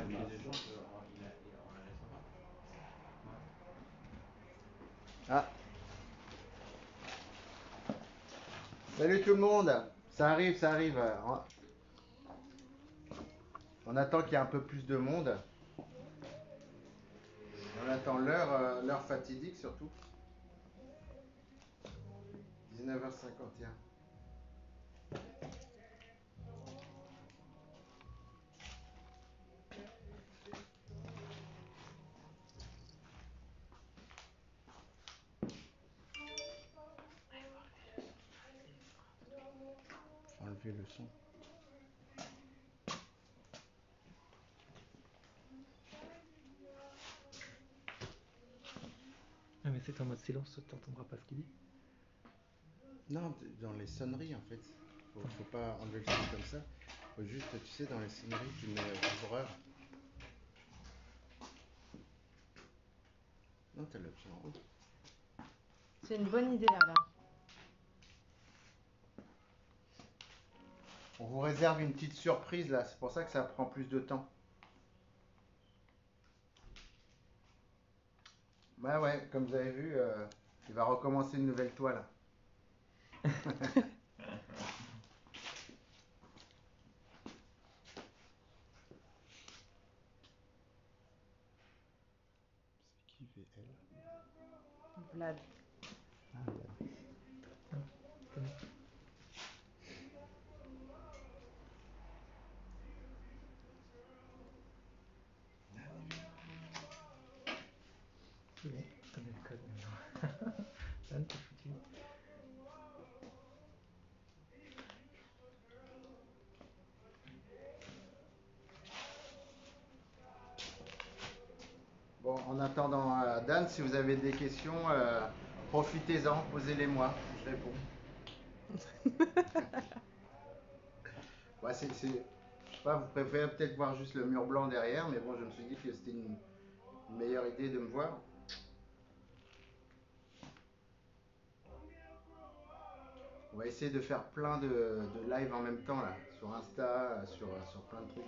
vu les échanges, on la laissera. Ah. Salut tout le monde. Ça arrive, ça arrive. On attend qu'il y ait un peu plus de monde. On attend l'heure fatidique surtout. 19h51. Enlever le son. Ah mais c'est en mode silence, tu n'entendras pas ce qu'il dit. Non, dans les sonneries en fait. Faut pas enlever le son comme ça. Faut juste, tu sais, dans les sonneries, tu mets vibreur. Non, t'as l'option en haut. C'est une bonne idée là. On vous réserve une petite surprise là, c'est pour ça que ça prend plus de temps. Bah ouais, comme vous avez vu, il va recommencer une nouvelle toile. C'est qui VL? Vlad. Ah, Vlad. C'est bon, je connais le code maintenant. Dan, t'es foutu. Bon, en attendant Dan, si vous avez des questions, profitez-en, posez-les-moi, je réponds. Ouais, je sais pas, vous préférez peut-être voir juste le mur blanc derrière, mais bon, je me suis dit que c'était une meilleure idée de me voir. On va essayer de faire plein de live en même temps là, sur Insta, sur plein de trucs.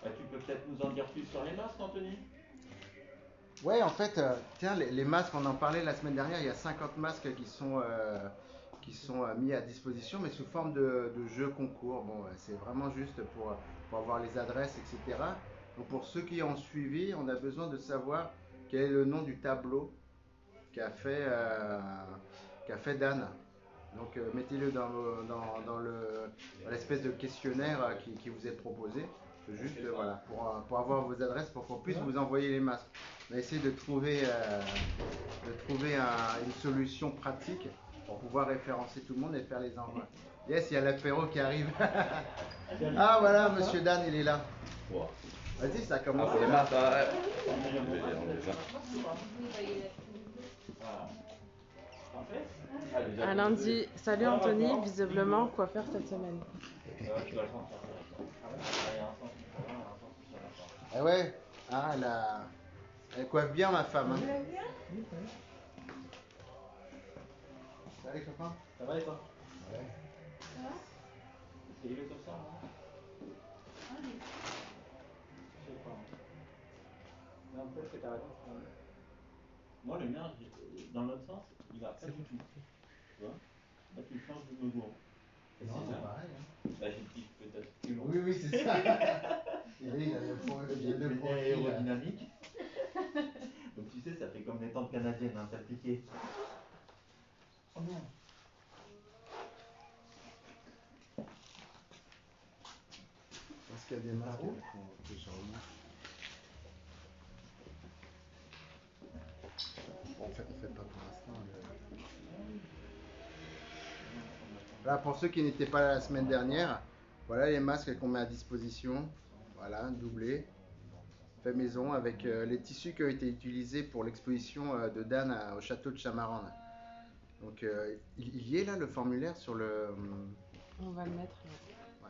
Tu peux peut-être nous en dire plus sur les masques, Anthony? Ouais, en fait, tiens, les masques, on en parlait la semaine dernière, il y a 50 masques qui sont mis à disposition, mais sous forme de jeux concours. Bon, c'est vraiment juste pour avoir les adresses, etc. Donc pour ceux qui ont suivi, on a besoin de savoir quel est le nom du tableau qu'a fait Dan. Donc mettez-le dans l'espèce de questionnaire qui vous est proposé. Juste voilà, pour avoir vos adresses, pour qu'on puisse vous envoyer les masques. On va essayer de trouver une solution pratique pour pouvoir référencer tout le monde et faire les envois. Yes, il y a l'apéro qui arrive. Ah voilà, monsieur Dan, il est là. Wow. Vas-y, ça commence. Ah, pour les masques, ouais. À lundi. Salut Anthony, visiblement coiffeur cette semaine. Ah ouais, ah, elle coiffe bien ma femme. Hein. Salut copain. Ça va et toi? Ouais. Ça va? C'est il est comme ça, hein? Ah oui. Je sais pas. Non, peut-être que t'as raison. Moi, le mien, dans l'autre sens, il va pas du tout. Tu vois? Là, tu changes de mouvement. Non, c'est pareil. Hein. Bah, j'ai dit peut-être plus long. Oui, oui, c'est ça. Il a le point aérodynamique. Donc, tu sais, ça fait comme les tentes canadiennes, hein, t'as piqué. Oh non. Parce qu'il y a des masques que je remonte. Bon, on fait pas pour l'instant. Voilà, pour ceux qui n'étaient pas là la semaine dernière, voilà les masques qu'on met à disposition. Voilà, doublés, fait maison avec les tissus qui ont été utilisés pour l'exposition de Dan au château de Chamarande. Donc il y est là le formulaire sur le... On va le mettre. Ouais,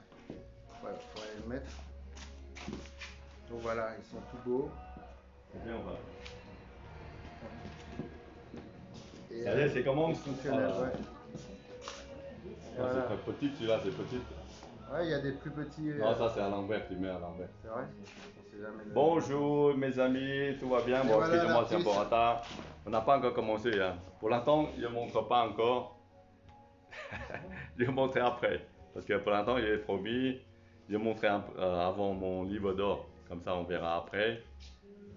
ouais, faudrait le mettre. Donc voilà, ils sont tout beaux. C'est bien, on va. Et, Allez, c'est comment? fonctionnel, ouais. Non, Voilà. c'est très petit, celui-là, c'est petit. Ouais, il y a des plus petits. Non, ça, c'est à l'envers, tu mets à l'envers. C'est vrai? On sait jamais Bonjour mes amis, tout va bien? Et Bon, voilà excusez-moi, c'est un peu en l'artiste. retard. On n'a pas encore commencé. Hein. Pour l'instant, je ne montre pas encore. Je vais montrer après. Parce que pour l'instant, il est promis. Je vais montrer avant mon livre d'or. Comme ça, on verra après.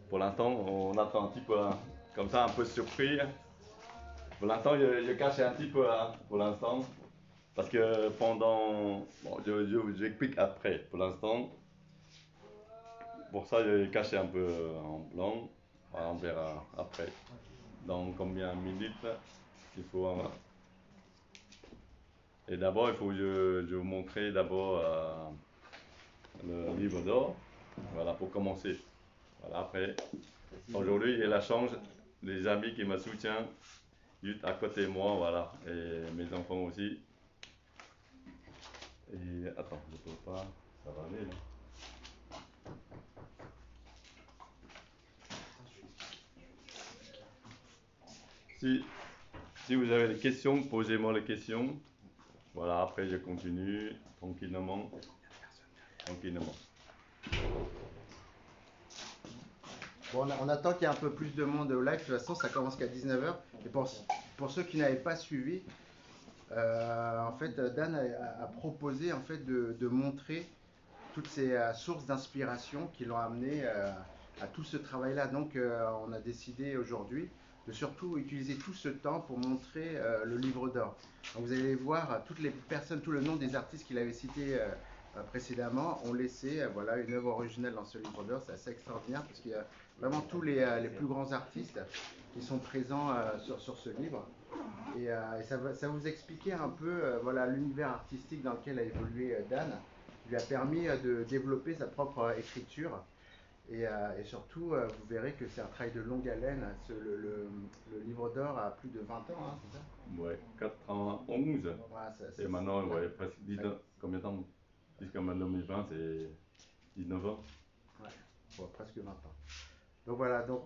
Pour l'instant, on attend un petit peu. Hein. Comme ça, un peu surpris. Pour l'instant, je cache un petit peu. Hein, pour l'instant. Parce que pendant. Bon, j'explique après. Pour l'instant. Pour ça, j'ai caché un peu en blanc. Voilà, on verra après. Dans combien de minutes il faut. Et d'abord, il faut que je vous montrer d'abord le livre d'or. Voilà, pour commencer. Voilà, après. Aujourd'hui, j'ai la chance, les amis qui me soutiennent juste à côté de moi, voilà. Et mes enfants aussi. Et attends, je peux pas. Ça va aller là. Si vous avez des questions, posez-moi les questions. Voilà, après je continue tranquillement. Tranquillement. Bon, on attend qu'il y ait un peu plus de monde au live. De toute façon, ça commence qu'à 19h. Et pour ceux qui n'avaient pas suivi, en fait, Dan a proposé en fait, de montrer toutes ces sources d'inspiration qui l'ont amené à tout ce travail-là. Donc, on a décidé aujourd'hui de surtout utiliser tout ce temps pour montrer le livre d'or. Donc, vous allez voir toutes les personnes, tout le nom des artistes qu'il avait cités précédemment ont laissé voilà, une œuvre originelle dans ce livre d'or. C'est assez extraordinaire parce qu'il y a vraiment tous les plus grands artistes qui sont présents sur ce livre. Et ça va vous expliquer un peu voilà, l'univers artistique dans lequel a évolué Dan. Il lui a permis de développer sa propre écriture. Et surtout, vous verrez que c'est un travail de longue haleine. Le livre d'or a plus de 20 ans, hein, c'est ça? Ouais, 91. Voilà, Et maintenant, ouais, presque 19. Combien de temps? Jusqu'en 2020, c'est 19 ans. Ouais, bon, presque 20 ans. Donc voilà, donc.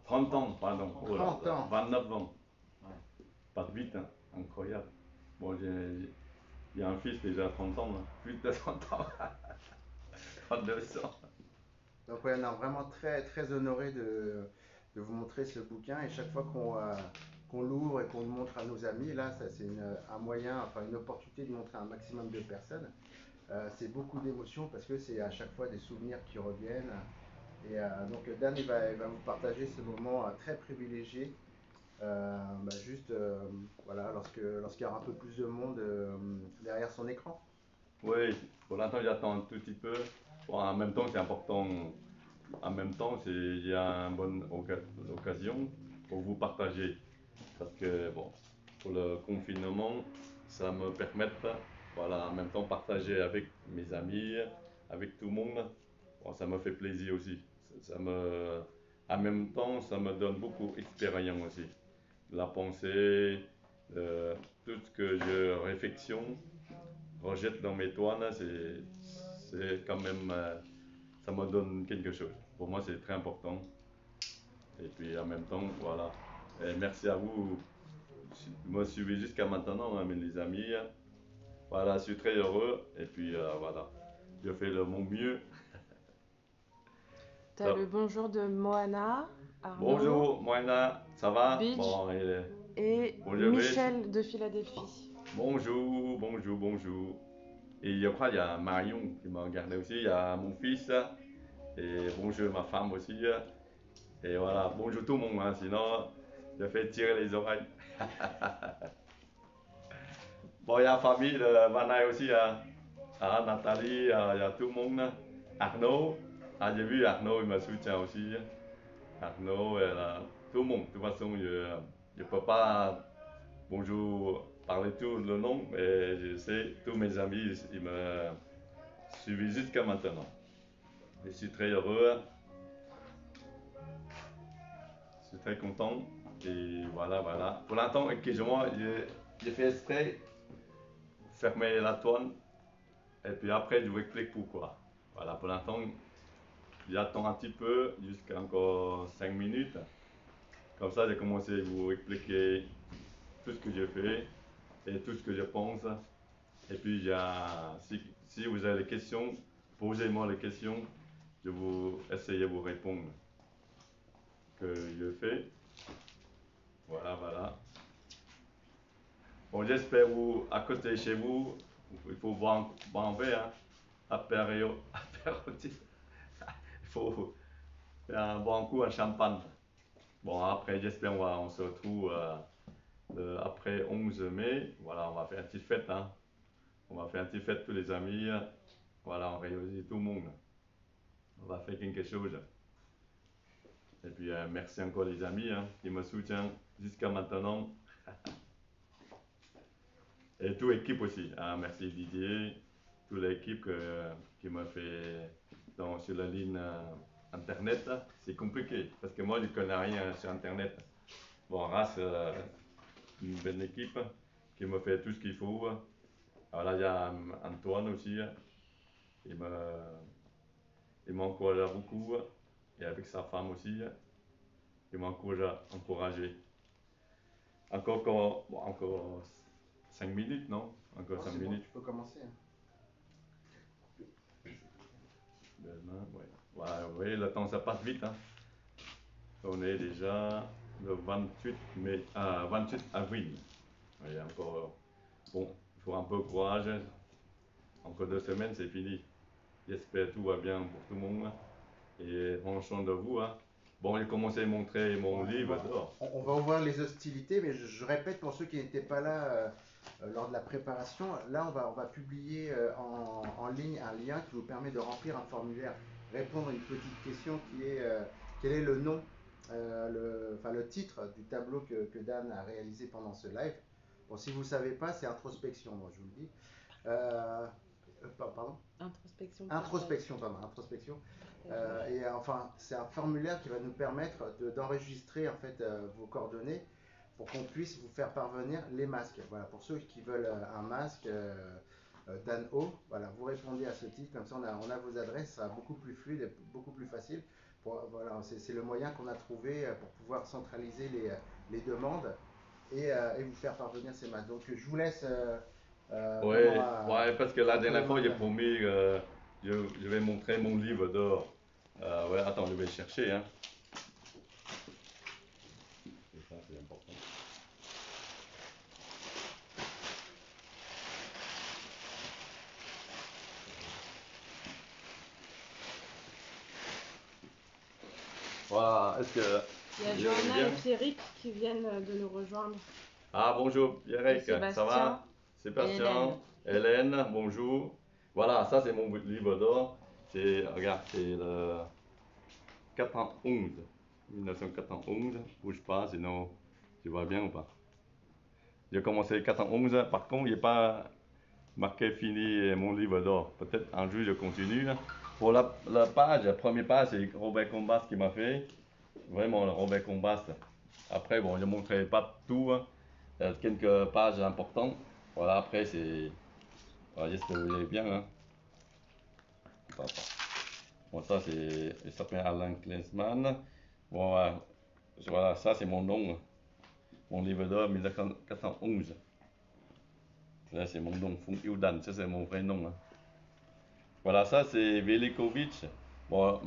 30 ans, pardon. 30 ans. 29 ans. Ouais. Pas de vite, hein. Incroyable. Bon, il y a un fils déjà à 30 ans, hein. Plus de 30 ans. 32 ans. Donc ouais, non, vraiment très, très honoré de vous montrer ce bouquin. Et chaque fois qu'on l'ouvre et qu'on le montre à nos amis, là, ça c'est un moyen, enfin une opportunité de montrer à un maximum de personnes. C'est beaucoup d'émotions parce que c'est à chaque fois des souvenirs qui reviennent. Et donc Dan, il va vous partager ce moment très privilégié. Juste voilà, lorsqu'il y aura un peu plus de monde derrière son écran. Oui, pour l'instant, j'attends un tout petit peu. Bon, en même temps, c'est important. En même temps, il y a une bonne occasion pour vous partager. Parce que, bon, pour le confinement, ça me permet, voilà, en même temps, partager avec mes amis, avec tout le monde. Bon, ça me fait plaisir aussi. En même temps, ça me donne beaucoup d'expérience aussi. La pensée, tout ce que je réflexion, rejette dans mes toiles, c'est quand même, ça me donne quelque chose. Pour moi, c'est très important. Et puis en même temps, voilà. Et merci à vous de me suivre jusqu'à maintenant, hein, les amis. Voilà, je suis très heureux. Et puis voilà, je fais de mon mieux. T'as le bonjour de Moana, Arnaud. Bonjour, Moana, ça va? Bidge Bon, et bonjour, Michel de Philadelphie. Bonjour, bonjour, bonjour. Et je crois qu'il y a Marion qui m'a regardé aussi. Il y a mon fils. Et bonjour ma femme aussi. Et voilà, bonjour tout le monde. Hein, sinon, je fais tirer les oreilles. Bon, il y a la famille de Vanay aussi. Hein. Ah, Nathalie, il y a tout le monde. Arnaud. Ah, j'ai vu Arnaud, il me soutient aussi. Arnaud, et là, tout le monde. De toute façon, je ne peux pas bonjour, parler tout le nom, mais je sais, tous mes amis, ils me suivent jusqu'à maintenant. Je suis très heureux. Je suis très content. Et voilà, voilà. Pour l'instant, excusez-moi, j'ai fait exprès fermer la toile. Et puis après, je vous explique pourquoi. Voilà, pour l'instant, j'attends un petit peu, jusqu'à encore 5 minutes. Comme ça, j'ai commencé à vous expliquer tout ce que j'ai fait. et tout ce que je pense. Et puis, si vous avez des questions, posez-moi les questions, je vous essayer de vous répondre. Que je fais. Voilà, voilà. Bon, j'espère vous, à côté de chez vous, il faut boire un verre, hein, apéro, apéritif. Il faut faire un bon coup, un champagne. Bon, après, j'espère on se retrouve après 11 mai. Voilà, on va faire une petite fête. Hein. On va faire une petite fête tous les amis. Voilà, on réunit tout le monde. On va faire quelque chose. Et puis, merci encore les amis hein, qui me soutiennent jusqu'à maintenant. Et toute l'équipe aussi. Hein. Merci Didier, toute l'équipe qui m'a fait sur la ligne Internet. C'est compliqué parce que moi, je ne connais rien sur Internet. Bon, grâce une belle équipe qui me fait tout ce qu'il faut. Alors là, il y a Antoine aussi. Il m'encourage beaucoup. Et avec sa femme aussi. Il m'a encouragé. Encore 5 minutes, non? Encore 5 minutes. Bon, tu peux commencer. Hein. Ouais, oui, le temps ça passe vite. Hein. On est déjà le 28 avril. Et encore, bon, il faut un peu de courage. Encore 2 semaines, c'est fini. J'espère que tout va bien pour tout le monde. Et on chante de vous. Hein. Bon, j'ai commencé à montrer mon livre. On va ouvrir les hostilités, mais je répète pour ceux qui n'étaient pas là lors de la préparation, là on va publier en ligne un lien qui vous permet de remplir un formulaire, répondre à une petite question qui est quel est le nom, le titre du tableau que Dan a réalisé pendant ce live. Bon, si vous ne savez pas, c'est introspection, moi je vous le dis. Pardon ? Introspection. Et enfin, c'est un formulaire qui va nous permettre d'enregistrer en fait vos coordonnées pour qu'on puisse vous faire parvenir les masques. Voilà, pour ceux qui veulent un masque Dan O, voilà, vous répondez à ce titre, comme ça on a vos adresses, ça sera beaucoup plus fluide et beaucoup plus facile. Voilà, c'est le moyen qu'on a trouvé pour pouvoir centraliser les demandes et vous faire parvenir ces masques. Donc je vous laisse. Ouais, parce que la dernière fois j'ai promis que je vais montrer mon livre d'or. Ouais, attends, je vais le chercher. Hein. Ça, c'est important. Voilà, est-ce que. Il y a Johanna et Pierrick qui viennent de nous rejoindre. Ah, bonjour Pierrick, ça va? Sébastien, Hélène, bonjour. Voilà, ça c'est mon livre d'or. Regarde, c'est le 411, 1991. Bouge pas, sinon tu vois bien ou pas? J'ai commencé 411, par contre, il n'y a pas marqué fini mon livre d'or. Peut-être un jour je continue. Pour la page, la première page, c'est Robert Combast qui m'a fait. Vraiment, Robert Combast. Après, bon, je ne montrerai pas tout. Il y a quelques pages importantes. Voilà, après, c'est. Voilà, j'espère que vous voyez bien. Hein. Bon, ça, c'est. Il s'appelle Alain Klinsmann. Bon, voilà, ça, c'est mon nom. Mon livre d'or, 1911. Là, c'est mon nom, Fung Yudan, ça, c'est mon vrai nom. Hein. Voilà, ça, c'est Velikovic. Bon,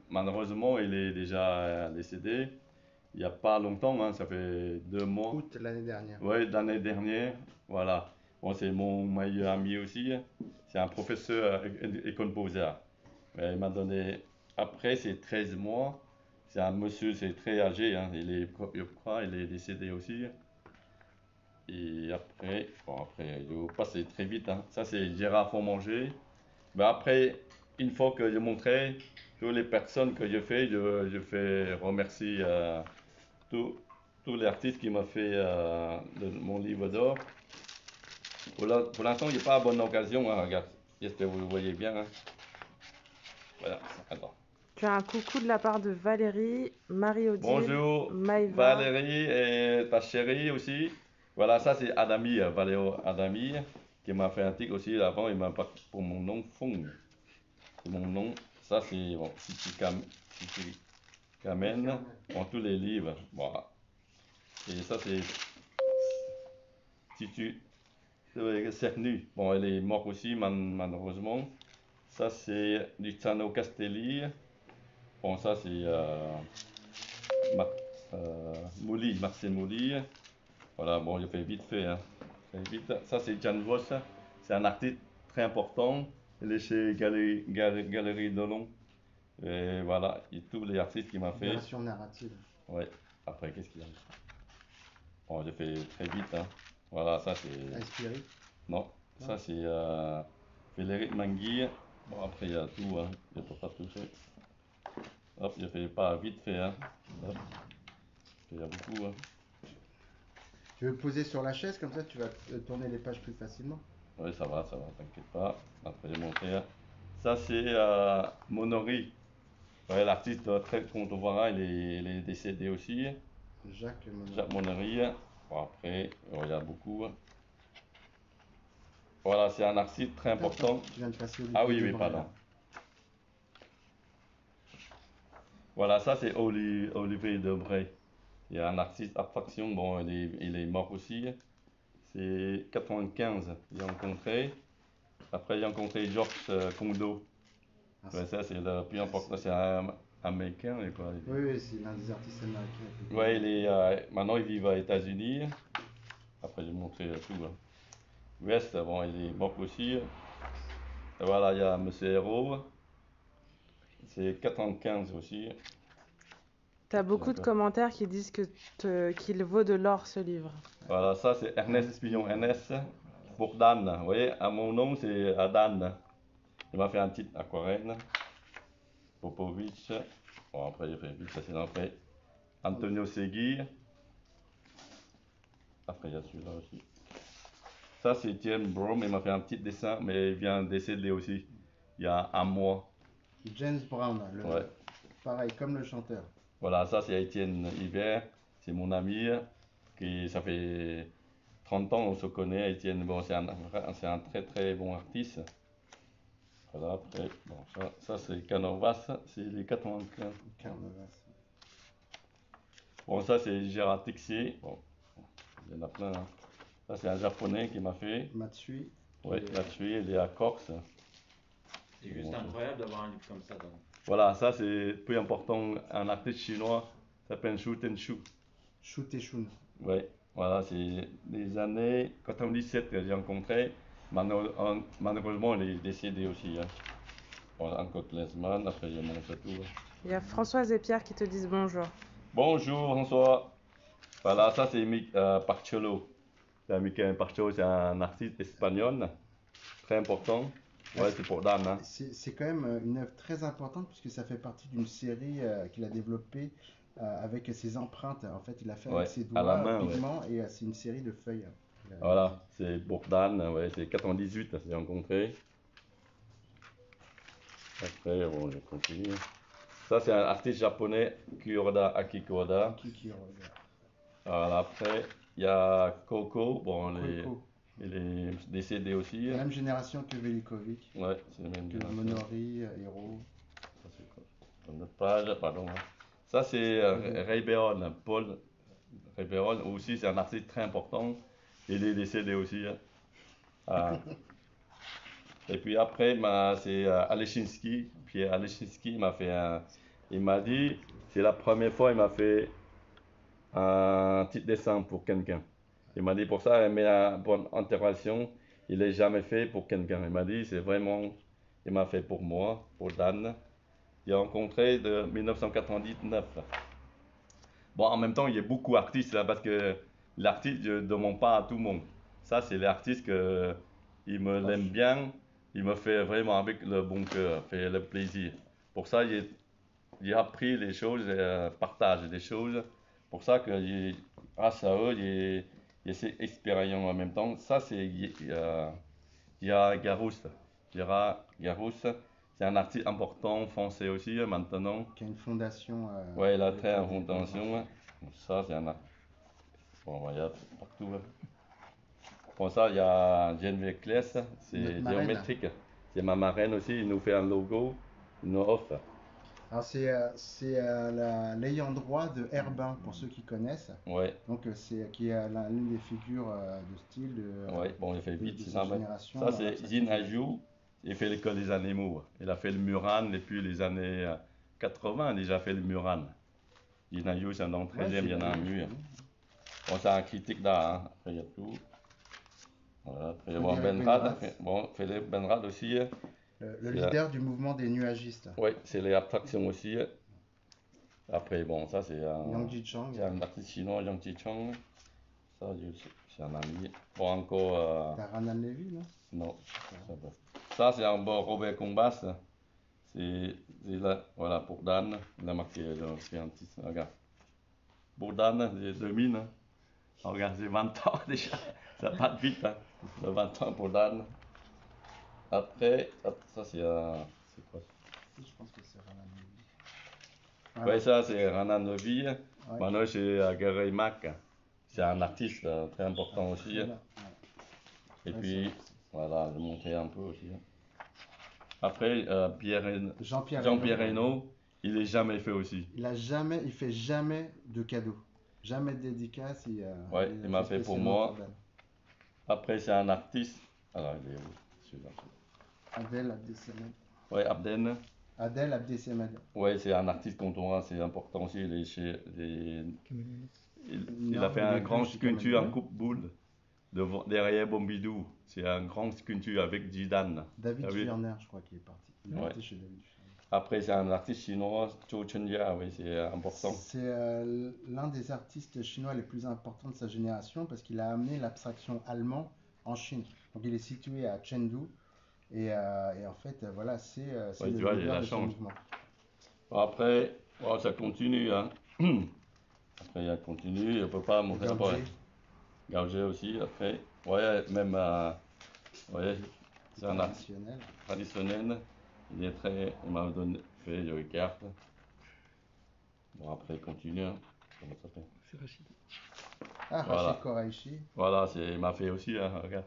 malheureusement, il est déjà décédé. Il n'y a pas longtemps, hein, ça fait 2 mois. Août l'année dernière. Oui, l'année dernière, voilà. Bon, c'est mon meilleur ami aussi. C'est un professeur école beaux-arts. Il m'a donné, après, c'est 13 mois. C'est un monsieur, c'est très âgé. Hein. Je crois, il est décédé aussi. Et après, je passe très vite. Hein. Ça, c'est Gérard Fourmanger. Mais après, une fois que je montrais toutes les personnes que je fais remercier tous les artistes qui m'ont fait mon livre d'or. Pour l'instant, il n'y a pas de bonne occasion. Hein, regarde, j'espère que vous le voyez bien. Hein. Voilà, attends. Tu as un coucou de la part de Valérie, Marie-Odile, Bonjour, Maïva. Valérie et ta chérie aussi. Voilà, ça c'est Adami, Valéo Adami, qui m'a fait un tic aussi avant. Il m'a pas pour mon nom Fong. Mon nom, ça c'est bon, Titi Kamen, dans tous les livres. Voilà. Et ça c'est Institut de Cernu. Bon, elle est morte aussi, malheureusement. Ça, c'est Luciano Castelli. Bon, ça, c'est Mouly, Marcel Mouly. Voilà, bon, je fais vite fait. Hein. Très vite. Ça, c'est Jan Voss. C'est un artiste très important. Il est chez Galerie Delon. Et voilà, et tous les artistes qu'il m'a fait. Version narrative. Ouais, après, qu'est-ce qu'il y a? Bon, je fais très vite. Hein. Voilà, ça, c'est. Inspiré. Non, ça, c'est Frédéric Mangui. Bon, après, il y a tout. Hein. Je ne peux pas tout faire. Hop, je fais pas vite fait. Hein. Hop. Il y a beaucoup. Hein. Tu veux le poser sur la chaise, comme ça tu vas tourner les pages plus facilement. Oui, ça va, t'inquiète pas. Après, je vais montrer. Hein. Ça, c'est Monori. Ouais, l'artiste très contemporain, il est décédé aussi. Jacques Monod. Jacques Monnery. Bon, après, il y a beaucoup. Voilà, c'est un artiste très important. Tu viens de passer Ah oui, Debray, pardon. là. Voilà, ça c'est Olivier Debray. Il y a un artiste abstraction, bon, il est mort aussi. C'est 95, j'ai rencontré. Après, j'ai rencontré Georges Kondo. Ah, Ouais, ça, c'est le plus important. C'est un américain. Quoi. Oui, oui, c'est l'un des artistes américains. Ouais, maintenant il vit aux États-Unis. Après, je vais montrer tout. Hein. West, bon, il est mort aussi. Et voilà, il y a Monsieur Hérault. C'est 95 aussi. T'as beaucoup de commentaires qui disent qu'il vaut de l'or ce livre. Voilà, ça c'est Ernest Pillon Ernest pour Dan. Vous voyez, à mon nom c'est Dan. Il m'a fait un petit aquarelle. Popovic. Bon, après, il fait vite, ça c'est après. Antonio Segui. Après, il y a celui-là aussi. Ça, c'est James Brown. Il m'a fait un petit dessin, mais il vient décéder aussi. Il y a un mois. James Brown, Ouais. Pareil, comme le chanteur. Voilà, ça, c'est Étienne Hiver. C'est mon ami. Ça fait 30 ans on se connaît. Étienne, bon, c'est un très très bon artiste. Voilà, après, bon, ça c'est Canovas, c'est les 95. Carnevas. Bon, ça c'est Gérard Texier. Bon, il y en a plein. Hein. Ça c'est un japonais qui m'a fait. Matsui. Oui, là-dessus, il est à Corse. C'est juste incroyable d'avoir un livre comme ça. Voilà, ça c'est plus important. Un artiste chinois s'appelle Shu Tenshu. Shu Teshun. Oui, voilà, c'est les années 97 que j'ai rencontré. Malheureusement, il est décédé aussi. Hein. Bon, encore Lesman, après il montre tout. Hein. Il y a Françoise et Pierre qui te disent bonjour. Bonjour, François. Voilà, ça c'est Parcholo. Michael Parcholo, c'est un artiste espagnol, très important. Ouais, c'est pour Dan. Hein. C'est quand même une œuvre très importante puisque ça fait partie d'une série qu'il a développée avec ses empreintes. En fait, il a fait avec ses doigts, à la main, pigments, et c'est une série de feuilles. Voilà, c'est pour Dan, ouais, c'est 98, j'ai rencontré. Après, bon, j'ai continue. Ça, c'est un artiste japonais, Aki Kuroda. Voilà, après, il y a Coco, bon, il est décédé aussi. La même génération que Velikovic. Ouais, c'est la même génération. Monori, Hérault. Ça, c'est quoi? Notre page, pardon. Ça, c'est Ray Béron, Paul Ray Béron, aussi, c'est un artiste très important. Il est décédé aussi. Et puis après, c'est Alechinsky. Puis Alechinsky il m'a dit, c'est la première fois il m'a fait un petit dessin pour quelqu'un. Il m'a dit pour ça, il met une bonne intervention. Il n'est jamais fait pour quelqu'un. Il m'a dit, c'est vraiment, il m'a fait pour moi, pour Dan. Il a rencontré de 1999. Bon, en même temps, il y a beaucoup d'artistes là, parce que l'artiste, je ne demande pas à tout le monde. Ça, c'est l'artiste que il me l'aime bien. Il me fait vraiment avec le bon cœur, fait le plaisir. Pour ça, j'ai appris les choses, partage des choses. Pour ça que grâce à eux, j'ai ces expériences en même temps. Ça, c'est Gérard Garouste. Gérard Garouste, c'est un artiste important français aussi maintenant. Qui a une fondation. Ouais, il a très une fondation. Ça, c'est un artiste. Bon, il y a partout. Pour ça, il y a Geneviève Kless, c'est géométrique. C'est ma marraine aussi, il nous fait un logo, il nous offre. Alors c'est l'ayant droit de Herbin, pour ceux qui connaissent. Ouais, Donc c'est qui est l'une des figures de style ouais, bon, il fait vite, de c'est sa ça. génération. Ça, dans c'est l'abstraction Jin géométrique. Haju. Il fait l'école des animaux. Il a fait le Muran depuis les années 80, il a déjà fait le Muran. Jin Haju, c'est un nom très Ouais, bien je un connais. mur. Bon, c'est un critique d'art, hein. Après, il y a tout. Voilà, après, bon, Frédéric Benrad, Benrad, bon, Philippe Benrad aussi. le C'est, leader du mouvement des nuagistes. ouais, c'est les abstractions aussi. Après, bon, ça, Yang Jichang. c'est un artiste chinois, Yang Jichang. Ça, c'est un ami. Bon, encore. T'as Ranan Levy, non? Non, ça c'est un bon Robert Combas. C'est là, voilà, pour Dan. Il a marqué le scientiste. Regarde. Pour Dan, c'est 2000. Hein. Regarde, c'est 20 ans déjà. Ça passe vite. Hein. C'est 20 ans pour Dan. Après, ça c'est quoi ça? Je pense que c'est Ranan Levy. Ouais, ça c'est Ranan Levy. Ouais. Maintenant c'est Gary Mack. C'est un artiste très important aussi. Très bien. Et Ouais, puis, voilà, je vais montrer un peu aussi. Après, Jean-Pierre Reynaud, il n'est jamais fait aussi. Il fait jamais de cadeaux, jamais de dédicace. Ouais, il m'a fait pour spécialement moi. Dan. Après, c'est un artiste. Alors, il est où celui-là? Adel Abdesemed. Ouais, Abden. Adel Abdesemed. Ouais, c'est un artiste contemporain, c'est important aussi. Il a Non, fait il un est grand chez sculpture en Kamel. coupe-boule derrière Pompidou. C'est un grand sculpture avec Zidane. David T'as vu? Furner, je crois qu'il est parti. Il est Ouais. parti chez David Furner. Après, c'est un artiste chinois, Zhou Chunjia, oui, c'est important. C'est l'un des artistes chinois les plus importants de sa génération parce qu'il a amené l'abstraction allemande en Chine. Donc il est situé à Chengdu et en fait voilà c'est Ouais, le tu vois, il y a leader la de ce chance. mouvement. Après, oh, ça continue. Hein. Après, il continue, on ne peut pas montrer la Gautier. Gauger aussi, après. Ouais, même, ouais, c'est un artiste Traditionnel. traditionnel. Il m'a fait une carte. Bon, après, il continue. Hein. Comment ça fait? C'est Rachid. Ah, Voilà. Rachid Koraïchi. Voilà, il m'a fait aussi, hein, regarde.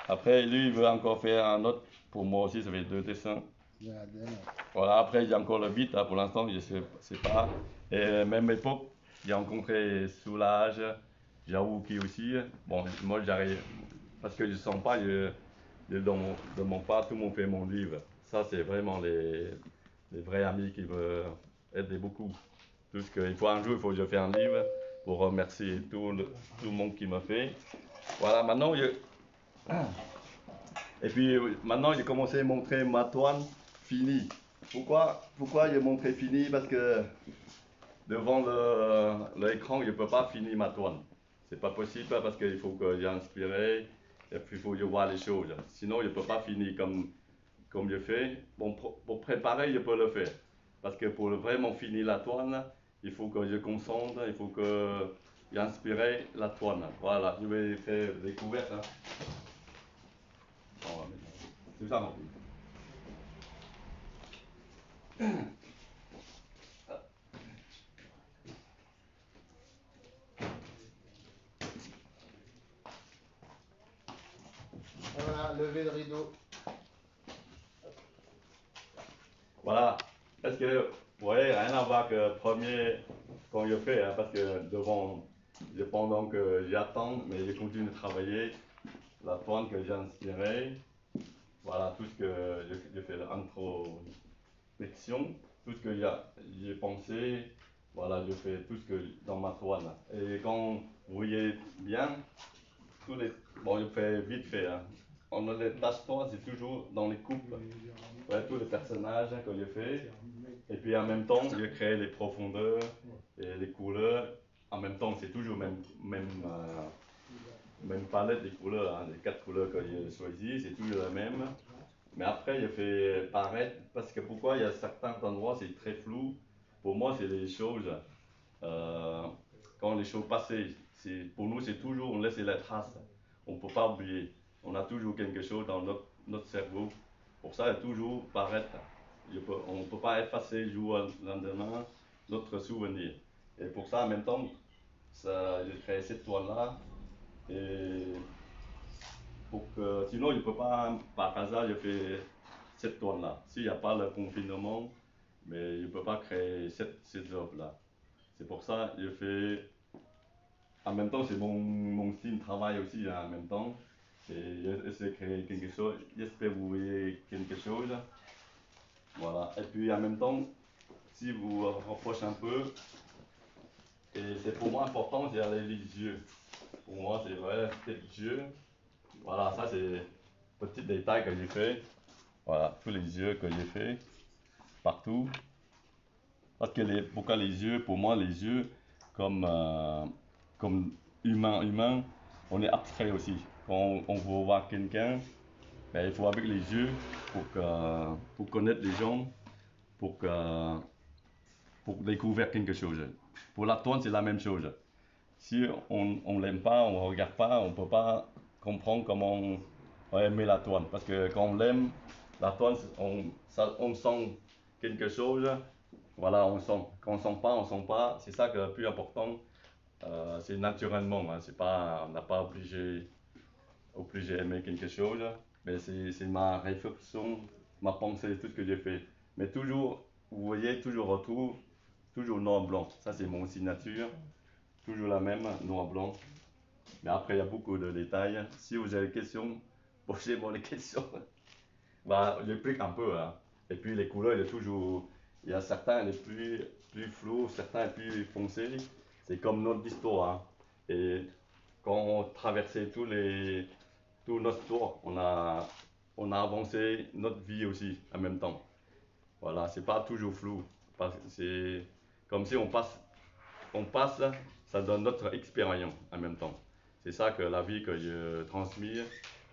Après, lui, il veut encore faire un autre. Pour moi aussi, ça fait 2 dessins. De Adel. Voilà, après, il y a encore le beat, hein, pour l'instant, je ne sais pas. Et même époque, j'ai rencontré Soulage, Jaouki aussi. Bon, moi, j'arrive, parce que je ne sens pas, je demande pas, tout le monde fait mon livre. Ça, c'est vraiment les vrais amis qui veulent aider beaucoup. Tout ce qu'il faut un jour, il faut que je fasse un livre pour remercier tout le monde qui m'a fait. Voilà, maintenant, et puis maintenant, j'ai commencé à montrer ma toile finie. Pourquoi j'ai montré fini? Parce que devant l'écran, je ne peux pas finir ma toile. C'est pas possible parce qu'il faut que j'ai inspiré et puis il faut que je vois les choses. Sinon, je ne peux pas finir comme je fais. Bon, pour préparer, je peux le faire. Parce que pour vraiment finir la toile, il faut que je concentre, il faut que j'inspire la toile. Voilà, je vais faire découverte. Hein. C'est ça, mon fils. Voilà, lever le rideau. Voilà. Parce que, vous voyez, rien à voir que premier, quand je fais, hein, parce que pendant que j'attends, mais je continue de travailler, la toile que j'ai inspirée, voilà, tout ce que j'ai fait l'introspection, tout ce que j'ai pensé, voilà, je fais tout ce que dans ma toile. Et quand vous voyez bien, bon, je fais vite fait, hein. On a les tâches toiles, c'est toujours dans les couples. Ouais, tous les personnages que j'ai fait. Et puis en même temps, je crée les profondeurs et les couleurs. En même temps, c'est toujours même palette des couleurs. Hein. Les 4 couleurs que j'ai choisies, c'est toujours la même. Mais après, je fais paraître, parce que pourquoi il y a certains endroits, c'est très flou. Pour moi, c'est les choses, quand les choses passent, pour nous, c'est toujours, on laisse les traces. On ne peut pas oublier. On a toujours quelque chose dans notre cerveau. Pour ça, il y a toujours paraître. On ne peut pas effacer jour au lendemain notre souvenir. Et pour ça, en même temps, j'ai créé cette toile-là. Et sinon, je ne peux pas, par hasard, je fais cette toile-là. S'il n'y a pas le confinement, mais je ne peux pas créer cette œuvre-là. C'est pour ça que je fais. En même temps, c'est mon style de travail aussi, hein, en même temps. J'essaie de créer quelque chose. J'espère que vous voyez quelque chose. Voilà. Et puis en même temps, si vous vous rapprochez un peu, et c'est pour moi important, c'est les yeux. Pour moi, c'est vrai, c'est les yeux. Voilà, ça c'est petit détail que j'ai fait. Voilà, tous les yeux que j'ai fait, partout. Parce que pourquoi les yeux, pour moi, les yeux, comme humain, on est abstrait aussi. Quand on veut voir quelqu'un, ben, il faut avec les yeux pour connaître les gens, pour, que, pour découvrir quelque chose. Pour la toile, c'est la même chose. Si on ne l'aime pas, on ne regarde pas, on ne peut pas comprendre comment on va aimer la toile. Parce que quand on l'aime, la toile, on sent quelque chose. Voilà, on sent. Quand on sent pas, on sent pas. C'est ça que le plus important. C'est naturellement. Hein. C'est pas, on n'a pas obligé d'aimer quelque chose. Mais c'est ma réflexion, ma pensée, tout ce que j'ai fait. Mais toujours, vous voyez, toujours retour, toujours noir-blanc. Ça, c'est mon signature. Toujours la même, noir-blanc. Mais après, il y a beaucoup de détails. Si vous avez des questions, posez-moi les questions. Bah, j'explique un peu. Hein. Et puis, les couleurs, il y a certains les plus flous, certains plus foncés. C'est comme notre histoire. Hein. Et quand on traversait tout notre tour, on a avancé notre vie aussi en même temps. Voilà, c'est pas toujours flou. C'est comme si on passe, ça donne notre expérience en même temps. C'est ça que la vie que je transmets,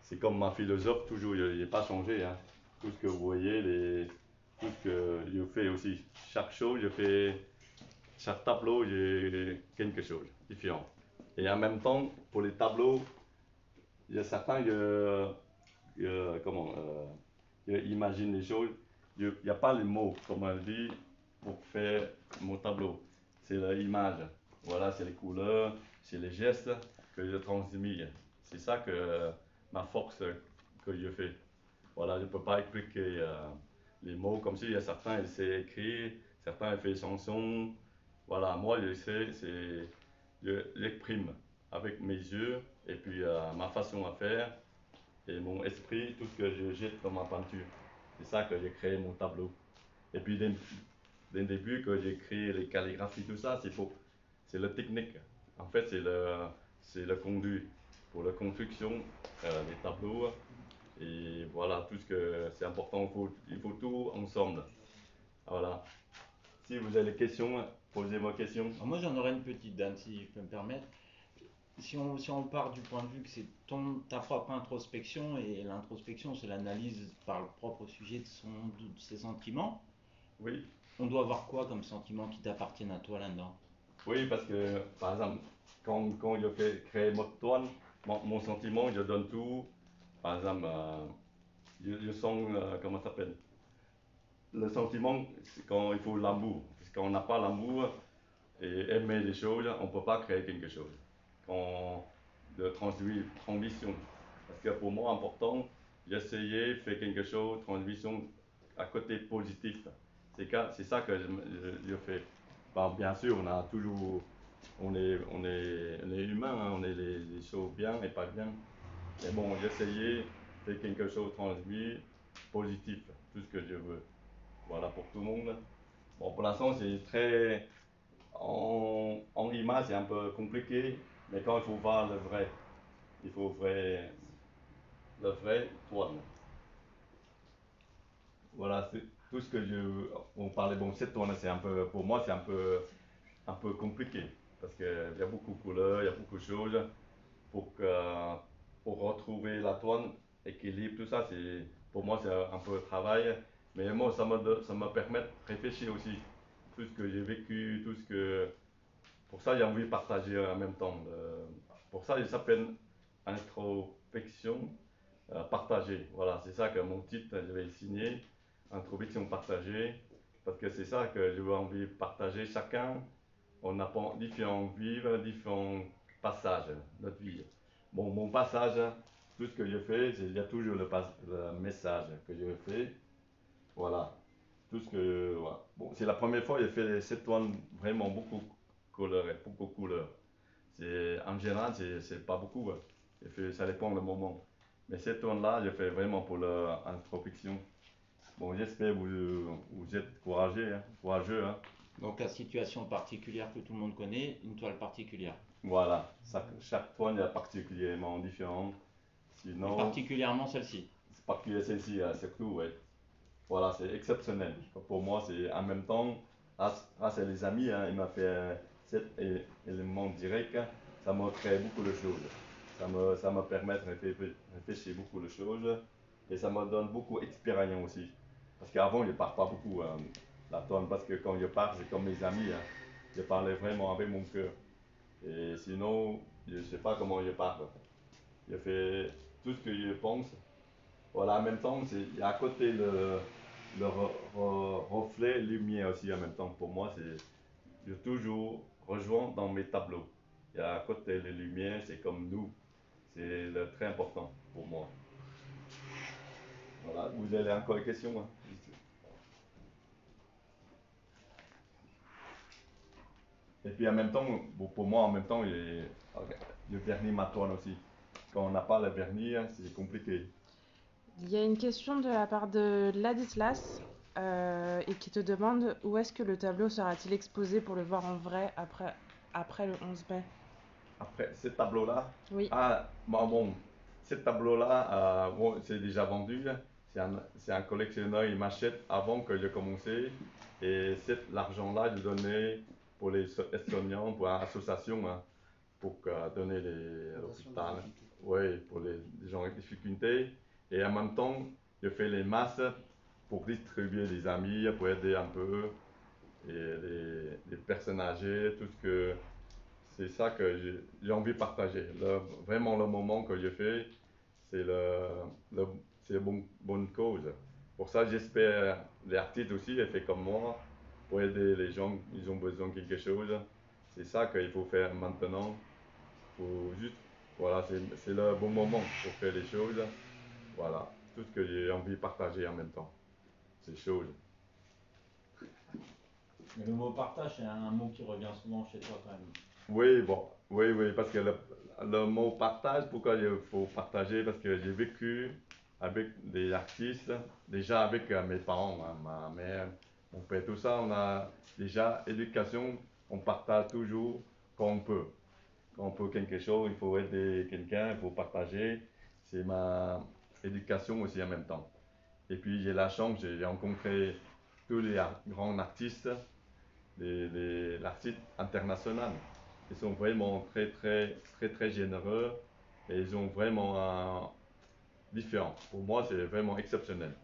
c'est comme ma philosophe, toujours, il n'est pas changé. Hein. Tout ce que vous voyez, tout ce que je fais aussi. Chaque chose, chaque tableau, j'ai quelque chose de différent. Et en même temps, pour les tableaux, il y a certains, imaginent les choses. Il n'y a pas les mots, comme on dit, pour faire mon tableau. C'est l'image. Voilà, c'est les couleurs, c'est les gestes que je transmets. C'est ça que ma force que je fais. Voilà, je ne peux pas expliquer les mots comme si il y a certains, ils savent écrire, certains, ils font chansons. Voilà, moi, je sais, j'exprime avec mes yeux et puis ma façon à faire et mon esprit, tout ce que je jette dans ma peinture. C'est ça que j'ai créé mon tableau. Et puis, dès le début que j'ai créé les calligraphies, tout ça, c'est la technique. En fait, c'est le conduit pour la construction des tableaux. Et voilà, tout ce que c'est important, il faut tout ensemble. Voilà. Si vous avez des questions, posez-moi questions. Alors moi j'en aurais une petite, Dan, si je peux me permettre. Si on part du point de vue que c'est ta propre introspection, et l'introspection c'est l'analyse par le propre sujet de ses sentiments, Oui. on doit avoir quoi comme sentiments qui t'appartiennent à toi là-dedans? Oui, parce que, par exemple, quand je fais créer mon toile, mon sentiment, je donne tout. Par exemple, je sens, comment ça s'appelle? Le sentiment, c'est quand il faut l'amour. Parce qu'on n'a pas l'amour et aimer les choses, on ne peut pas créer quelque chose. Quand de transmission. Parce que pour moi, important, j'essayais de faire quelque chose, transmission à côté positif. C'est ça que je fais. Bon, bien sûr, on a toujours, on est humain, hein, on est les choses bien et pas bien. Mais bon, j'essayais de faire quelque chose transmis, positif, tout ce que je veux. Voilà pour tout le monde. Bon, pour l'instant, c'est très. En image, c'est un peu compliqué, mais quand il faut voir le vrai, il faut le vrai toile. Voilà, c'est tout ce que on parlait. Bon, cette toile, c'est un peu, pour moi, c'est un peu compliqué parce qu'il y a beaucoup de couleurs, il y a beaucoup de choses pour, pour retrouver la toile, équilibre, tout ça. Pour moi, c'est un peu de travail, mais moi, ça me permet de réfléchir aussi. Tout ce que j'ai vécu, tout ce que. Pour ça, j'ai envie de partager en même temps. Pour ça, il s'appelle introspection partagée. Voilà, c'est ça que mon titre, je vais signer. Introspection partagée. Parce que c'est ça que j'ai envie de partager. Chacun, on a différents vivres, différents passages de notre vie. Bon, mon passage, tout ce que je fais, il y a toujours le message que je fais. Voilà. tout ce que. Ouais. Bon, c'est la première fois que j'ai fait cette toile vraiment beaucoup couleurs. En général, c'est pas beaucoup. Ouais. Ça dépend le moment. Mais cette toile-là, j'ai fait vraiment pour l'introspection. Bon, j'espère que vous êtes courageux. Hein. Donc la situation particulière que tout le monde connaît, une toile particulière. Voilà, chaque toile est particulièrement différente. Et Sinon, particulièrement celle-ci. c'est particulier celle-ci, surtout, ouais. Voilà, c'est exceptionnel. Pour moi, c'est en même temps, grâce à les amis, hein, il m'a fait cet élément direct, ça m'a créé beaucoup de choses. Ça me permet de réfléchir beaucoup de choses et ça me donne beaucoup d'expérience aussi. Parce qu'avant, je ne parle pas beaucoup la toile, parce que quand je parle, c'est comme mes amis. Hein. Je parlais vraiment avec mon cœur. Et sinon, je ne sais pas comment je parle. Je fais tout ce que je pense. Voilà, en même temps, il y a à côté le reflet lumière aussi en même temps. Pour moi, je toujours rejoins dans mes tableaux. Il y a à côté les lumières, c'est comme nous. C'est très important pour moi. Voilà, vous avez encore des questions hein? Et puis en même temps, pour moi, en même temps, le vernis ma toile aussi. Quand on n'a pas le vernis, c'est compliqué. Il y a une question de la part de Ladislas et qui te demande où est-ce que le tableau sera-t-il exposé pour le voir en vrai après le 11 mai? Après, ce tableau-là, Oui. bon, ce tableau-là, bon, c'est déjà vendu. C'est un collectionneur, il m'achète avant que je commence. Et l'argent-là, je donnais pour les soignants, pour l'association, hein, pour donner à l'hôpital. Oui, pour les gens avec difficultés. Et en même temps, je fais les masses pour distribuer des amis, pour aider un peu et les personnes âgées, tout ce que. C'est ça que j'ai envie de partager. Vraiment, le moment que je fais, c'est bonne cause. Pour ça, j'espère les artistes aussi, ils font comme moi, pour aider les gens, ils ont besoin de quelque chose. C'est ça qu'il faut faire maintenant. Faut juste, voilà, c'est le bon moment pour faire les choses. Voilà, tout ce que j'ai envie de partager en même temps. Ces choses. Mais le mot partage, c'est un mot qui revient souvent chez toi quand même. Oui, bon, oui, parce que le mot partage, pourquoi il faut partager? Parce que j'ai vécu avec des artistes, déjà avec mes parents, hein, ma mère, mon père, tout ça, on a déjà éducation, on partage toujours quand on peut. Quand on peut quelque chose, il faut aider quelqu'un, il faut partager. C'est ma éducation aussi en même temps. Et puis j'ai la chance, j'ai rencontré tous les grands artistes, l'artiste international. Ils sont vraiment très généreux et ils ont vraiment un différent. Pour moi, c'est vraiment exceptionnel.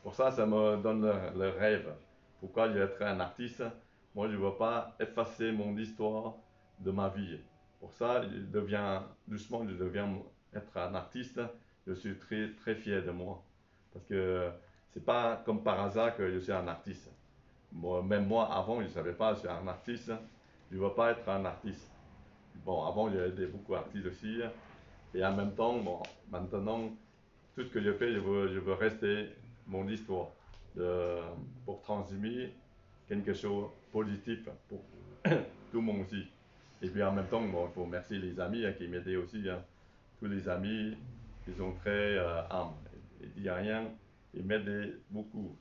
Pour ça, ça me donne le rêve. Pourquoi je vais être un artiste? Moi, je ne veux pas effacer mon histoire de ma vie. Pour ça, doucement, je deviens être un artiste. Je suis très fier de moi. Parce que c'est pas comme par hasard que je suis un artiste. Bon, même moi, avant, je ne savais pas, je suis un artiste. Je ne veux pas être un artiste. Bon, avant, j'ai aidé beaucoup d'artistes aussi. Et en même temps, bon, maintenant, tout ce que je fais, je veux rester mon histoire pour transmettre quelque chose de positif pour tout le monde aussi. Et puis en même temps, bon, il faut remercier les amis qui m'aidaient aussi. Hein. Tous les amis, ils sont très âmes. Il n'y a rien, ils m'aident beaucoup.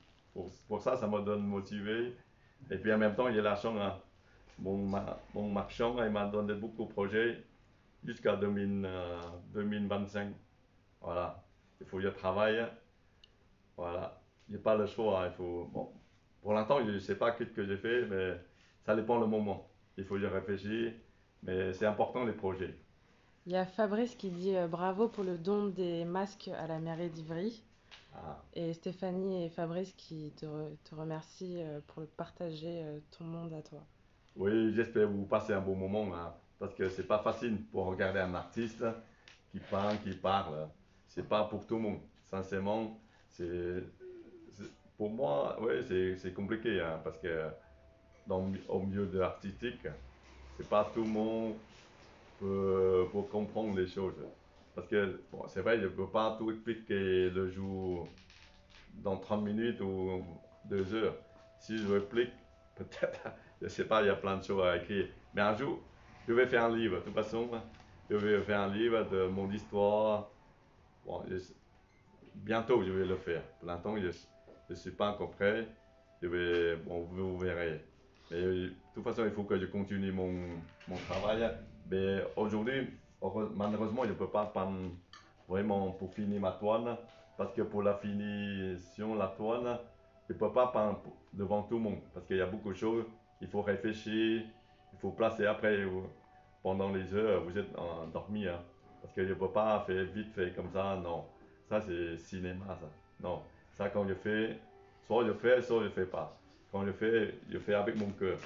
Pour ça, ça me donne motivé. Et puis en même temps, il y a la chance. Hein. Mon marchand, il m'a donné beaucoup de projets jusqu'à 2025. Voilà. Il faut que je travaille. Voilà. Il n'y a pas le choix. Il faut, bon. Pour l'instant, je ne sais pas ce que j'ai fait, mais ça dépend le moment. Il faut y réfléchir. Mais c'est important les projets. Il y a Fabrice qui dit bravo pour le don des masques à la mairie d'Ivry. Ah. Et Stéphanie et Fabrice qui te remercient pour partager ton monde à toi. Oui, j'espère que vous passez un bon moment. Hein, parce que c'est pas facile pour regarder un artiste qui parle. C'est pas pour tout le monde. Sincèrement, pour moi, ouais, c'est compliqué. Hein, parce que au milieu de l'artistique, c'est pas tout le monde peut comprendre les choses. Parce que bon, c'est vrai, je ne peux pas tout expliquer le jour dans 30 minutes ou 2 heures. si je réplique, peut-être, je ne sais pas, il y a plein de choses à écrire. Mais un jour, je vais faire un livre. De toute façon, je vais faire un livre de mon histoire. Bon, bientôt, je vais le faire. Pour l'instant, je ne suis pas encore prêt. Bon, vous verrez. Mais de toute façon, il faut que je continue mon travail. Mais aujourd'hui, malheureusement, je ne peux pas prendre vraiment pour finir ma toile. Parce que pour la finition, la toile, je ne peux pas peindre devant tout le monde. Parce qu'il y a beaucoup de choses. Il faut réfléchir. Il faut placer après. Pendant les heures, vous êtes endormi. Hein. Parce que je ne peux pas faire vite fait comme ça. Non. Ça, c'est cinéma, ça. Non. Ça, quand je fais, soit je fais, soit je ne fais pas. Quand je fais avec mon cœur.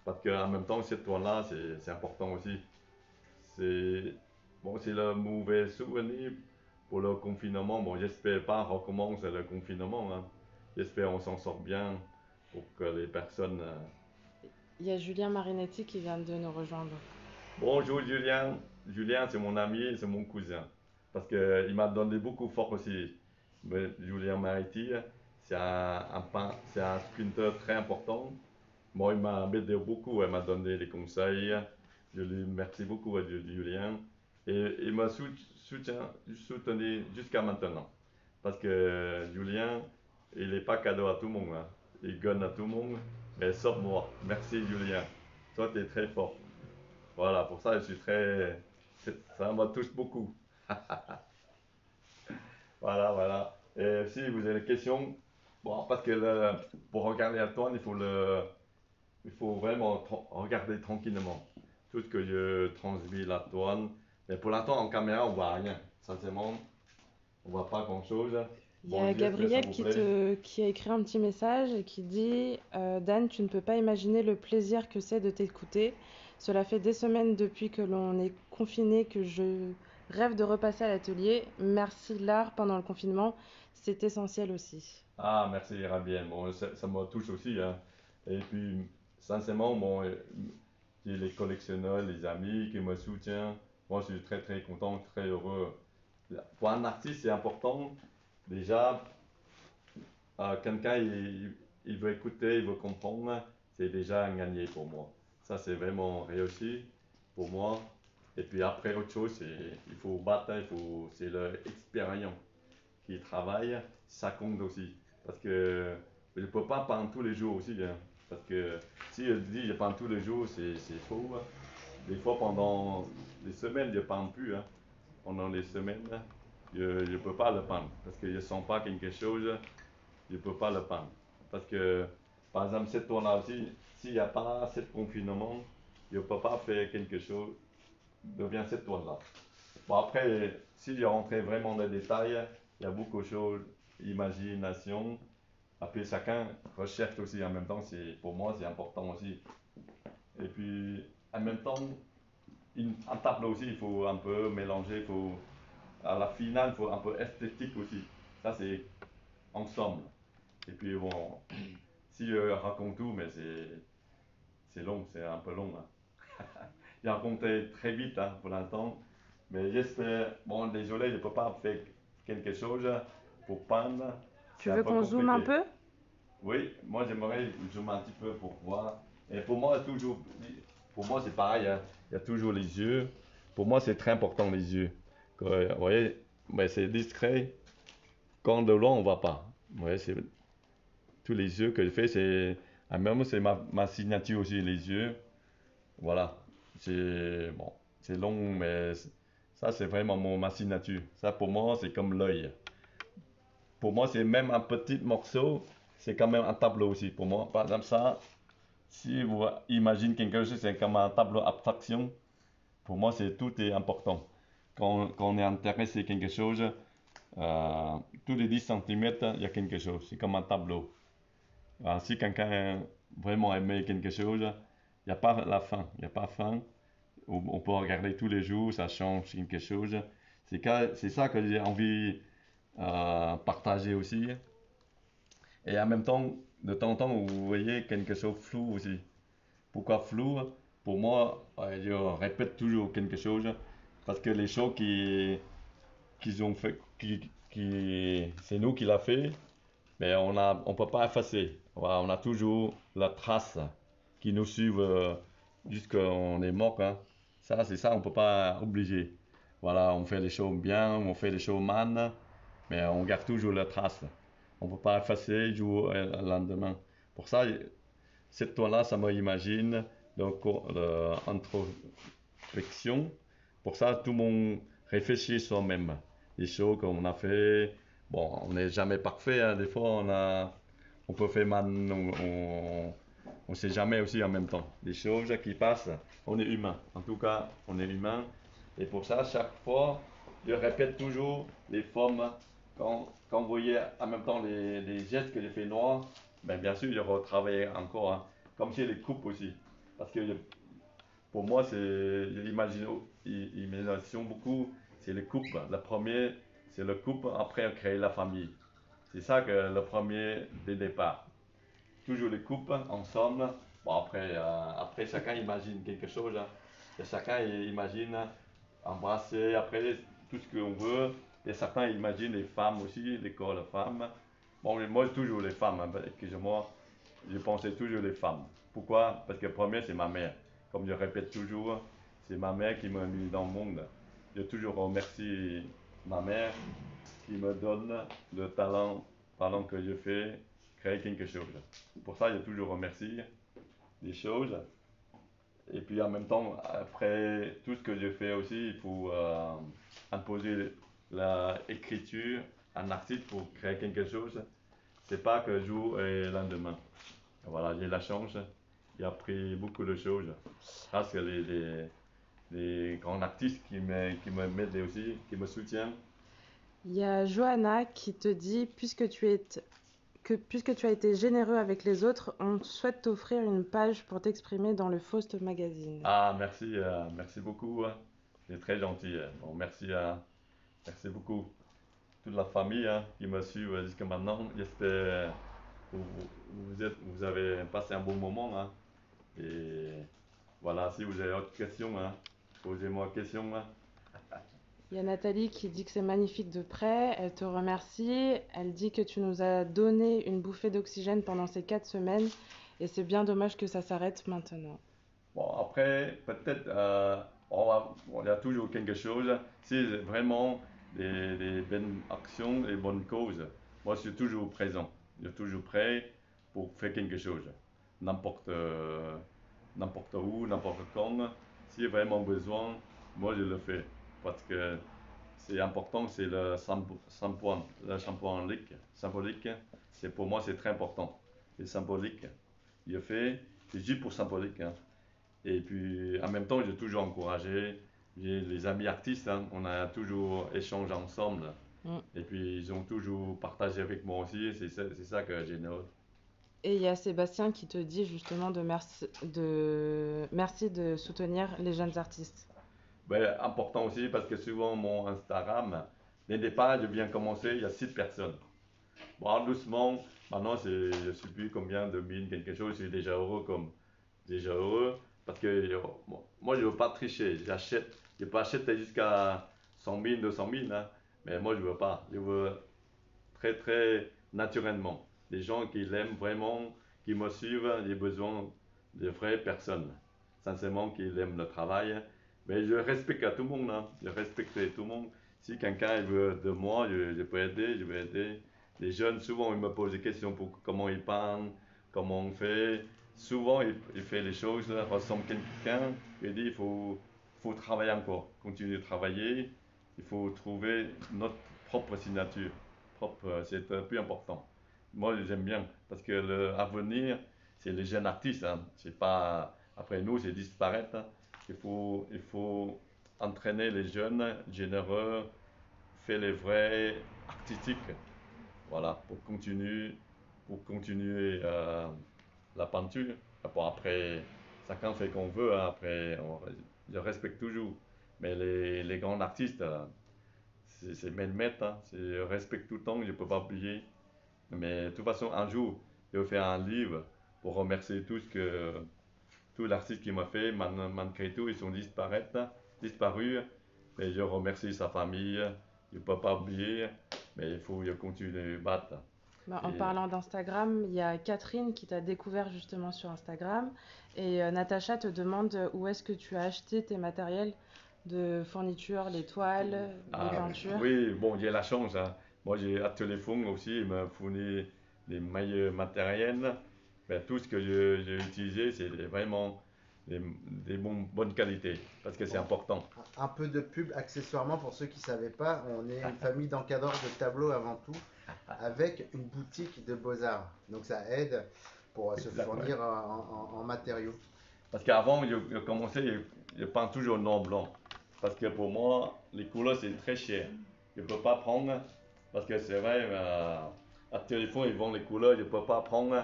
Parce qu'en même temps, cette toile-là, c'est important aussi. C'est bon, c'est le mauvais souvenir pour le confinement. Bon, j'espère pas recommencer le confinement. Hein. J'espère on s'en sort bien pour que les personnes. Il y a Julien Marinetti qui vient de nous rejoindre. Bonjour Julien. Julien, c'est mon ami, c'est mon cousin. Parce qu'il m'a donné beaucoup fort aussi. Mais Julien Marinetti, c'est un sprinter très important. Moi, il m'a aidé beaucoup, il m'a donné des conseils. Je lui remercie beaucoup à Julien. Et il m'a soutenu jusqu'à maintenant. Parce que Julien, il n'est pas cadeau à tout le monde. Hein. Il gagne à tout le monde, mais sauf moi. Merci Julien. Toi, tu es très fort. Voilà, pour ça, je suis très. Ça me touche beaucoup. Voilà, voilà. Et si vous avez des questions, bon, parce que pour regarder Antoine, il faut vraiment regarder tranquillement tout ce que je transmets la toile. Mais pour l'instant, en caméra, on voit rien. Sincèrement, on voit pas grand-chose. Il y a Gabriel qui a écrit un petit message et qui dit Dan, tu ne peux pas imaginer le plaisir que c'est de t'écouter. Cela fait des semaines depuis que l'on est confiné que je rêve de repasser à l'atelier. Merci l'art pendant le confinement, c'est essentiel aussi. Ah, merci, Rabien. Bon, ça me touche aussi. Hein. Et puis, sincèrement, bon, j'ai les collectionneurs, les amis qui me soutiennent. Moi, je suis très, très content, très heureux. Pour un artiste, c'est important. Déjà, quelqu'un, il veut écouter, il veut comprendre. C'est déjà un gagné pour moi. Ça, c'est vraiment réussi pour moi. Et puis après, autre chose, il faut battre, c'est l'expérience qui travaille, ça compte aussi. Parce que je ne peux pas peindre tous les jours aussi. Hein. Parce que si je dis je peins tous les jours, c'est faux. Hein. Des fois, pendant des semaines, je ne peins plus. Hein. Pendant les semaines, je ne peux pas le peindre. Parce que je ne sens pas quelque chose, je ne peux pas le peindre. Parce que, par exemple, cette toile-là aussi, s'il n'y a pas ce confinement, je ne peux pas faire quelque chose devient cette toile-là. Bon, après, si je rentrais vraiment dans les détails, il y a beaucoup de choses, imagination. Après, chacun recherche aussi en même temps, pour moi, c'est important aussi. Et puis, en même temps, un tableau aussi, il faut un peu mélanger, à la finale, il faut un peu esthétique aussi. Ça, c'est ensemble. Et puis, bon, si je raconte tout, mais c'est long, c'est un peu long. Hein. J'ai raconté très vite hein, pour l'instant. Mais j'espère, bon, désolé, je ne peux pas faire quelque chose pour peindre. Tu veux qu'on zoome un peu? Oui, moi j'aimerais zoomer un petit peu pour voir. Et pour moi, pour moi c'est pareil, hein. Il y a toujours les yeux. Pour moi, c'est très important les yeux. Vous voyez, mais c'est discret. Quand de loin, on ne voit pas. Vous voyez, c'est tous les yeux que je fais, même c'est ma signature aussi, les yeux. Voilà. Bon, c'est long, mais ça, c'est vraiment ma signature. Ça, pour moi, c'est comme l'œil. Pour moi, c'est même un petit morceau, c'est quand même un tableau aussi. Pour moi, par exemple, ça, si vous imaginez quelque chose, c'est comme un tableau abstraction. Pour moi, tout est important. Quand on est intéressé à quelque chose, tous les 10 cm, il y a quelque chose. C'est comme un tableau. Alors, si quelqu'un vraiment aimé quelque chose, il n'y a pas la fin. Il n'y a pas fin. On peut regarder tous les jours, ça change quelque chose. C'est ça que j'ai envie de partager aussi. Et en même temps, de temps en temps, vous voyez quelque chose de flou aussi. Pourquoi flou? Pour moi, je répète toujours quelque chose. Parce que les choses qu'ils ont fait, c'est nous qui l'a fait. mais on peut pas effacer. Voilà, on a toujours la trace qui nous suit jusqu'à on est mort, hein. Ça, c'est ça, on peut pas obliger. Voilà, on fait les choses bien, on fait les choses mal, mais on garde toujours la trace. On peut pas effacer du jour au lendemain. Pour ça, cette toile-là, ça m'imagine l'introspection. Pour ça, tout le monde réfléchit soi-même. Les choses qu'on a fait, bon, on n'est jamais parfait, hein. Des fois, on peut faire mal, on sait jamais aussi en même temps. Les choses qui passent, on est humain. En tout cas, on est humain. Et pour ça, chaque fois, je répète toujours les formes. Quand vous voyez en même temps les gestes que j'ai fait noirs, ben bien sûr, je retravaille encore, hein. Comme c'est les coupes aussi. Parce que pour moi, c'est l'imagination beaucoup, c'est les coupes. Le premier, c'est le couple, après créer la famille. C'est ça que le premier des départs. Toujours les couples ensemble. Bon, après chacun imagine quelque chose, hein. Et chacun imagine embrasser, après tout ce qu'on veut. Et certains imaginent les femmes aussi, les corps de femmes. Bon, mais moi, toujours les femmes, hein. Excusez-moi, je pensais toujours les femmes. Pourquoi? Parce que le premier, c'est ma mère. Comme je répète toujours, c'est ma mère qui m'a mis dans le monde. Je toujours remercie ma mère qui me donne le talent que je fais, créer quelque chose. Pour ça, je toujours remercie les choses. Et puis en même temps, après tout ce que je fais aussi, il faut imposer l'écriture à un artiste pour créer quelque chose. C'est pas que jour et lendemain. Voilà, j'ai la chance. J'ai appris beaucoup de choses grâce à les grands artistes qui m'aident aussi, qui me soutiennent. Il y a Johanna qui te dit, puisque tu as été généreux avec les autres, on souhaite t'offrir une page pour t'exprimer dans le Faust Magazine. Ah, merci beaucoup, hein. C'est très gentil, hein. Bon, merci beaucoup. Toute la famille, hein, qui me suit jusqu'à maintenant. J'espère que vous avez passé un bon moment, hein. Et voilà, si vous avez d'autres questions, hein, posez-moi une question, hein. Il y a Nathalie qui dit que c'est magnifique de près, elle te remercie, elle dit que tu nous as donné une bouffée d'oxygène pendant ces 4 semaines et c'est bien dommage que ça s'arrête maintenant. Bon, après, peut-être, il y a toujours quelque chose. Si vraiment des bonnes actions et bonnes causes, moi je suis toujours présent. Je suis toujours prêt pour faire quelque chose. N'importe n'importe où, n'importe quand. Si vraiment besoin, moi je le fais. Parce que c'est important, c'est le shampoing, symbolique. C'est pour moi c'est très important. C'est symbolique. Je fais, c'est juste pour symbolique, hein. Et puis en même temps, j'ai toujours encouragé. J'ai les amis artistes, hein, on a toujours échangé ensemble. Et puis ils ont toujours partagé avec moi aussi, c'est ça que j'ai noté. Et il y a Sébastien qui te dit justement merci de soutenir les jeunes artistes. Ben, important aussi parce que souvent mon Instagram, dès le départ, je viens commencer, il y a 6 personnes. Bon, doucement, maintenant je suis plus combien de mille, quelque chose, je suis déjà heureux parce que moi je veux pas tricher, je peux acheter jusqu'à 100 000, 200 000, hein, mais moi je veux pas, je veux très très naturellement. Des gens qui l'aiment vraiment, qui me suivent, j'ai besoin de vraies personnes, sincèrement qui aiment le travail. Mais je respecte à tout le monde, hein. Je respecte tout le monde. Si quelqu'un veut de moi, je peux aider, je vais aider. Les jeunes, souvent, ils me posent des questions pour comment ils parlent, comment on fait. Souvent, ils font les choses, ressemble à quelqu'un, il dit faut travailler encore, continuer de travailler, il faut trouver notre propre signature. C'est le plus important. Moi, j'aime bien parce que l'avenir, c'est les jeunes artistes, hein. C'est pas après nous, c'est disparaître, hein. Il faut entraîner les jeunes généreux, faire les vrais artistiques, voilà, pour continuer la peinture. Bon, après, chacun fait qu'on veut, hein. Après, je respecte toujours. Mais les grands artistes, c'est mes maîtres, hein. Je respecte tout le temps, je ne peux pas oublier. Mais de toute façon, un jour, je vais faire un livre pour remercier tous l'artiste qui m'a fait. Malgré tout, ils sont disparus. Mais je remercie sa famille. Je ne peux pas oublier. Mais il faut continuer à battre. En parlant d'Instagram, il y a Catherine qui t'a découvert justement sur Instagram et Natacha te demande où est-ce que tu as acheté tes matériels de fourniture, les toiles, les peintures. Oui, bon, j'ai la chance, hein. Moi, j'ai Atelier Fung aussi, il m'a fourni les meilleurs matériels. Ben, tout ce que j'ai utilisé, c'est vraiment bonnes qualités, parce que c'est important. Un peu de pub accessoirement pour ceux qui ne savaient pas, on est une famille d'encadreurs de tableaux avant tout, avec une boutique de beaux-arts. Donc ça aide pour se fournir en matériaux. Parce qu'avant, je commençais, je peins toujours noir blanc. Parce que pour moi, les couleurs, c'est très cher. Je ne peux pas prendre, parce que c'est vrai, à téléphone, ils vendent les couleurs, je ne peux pas prendre,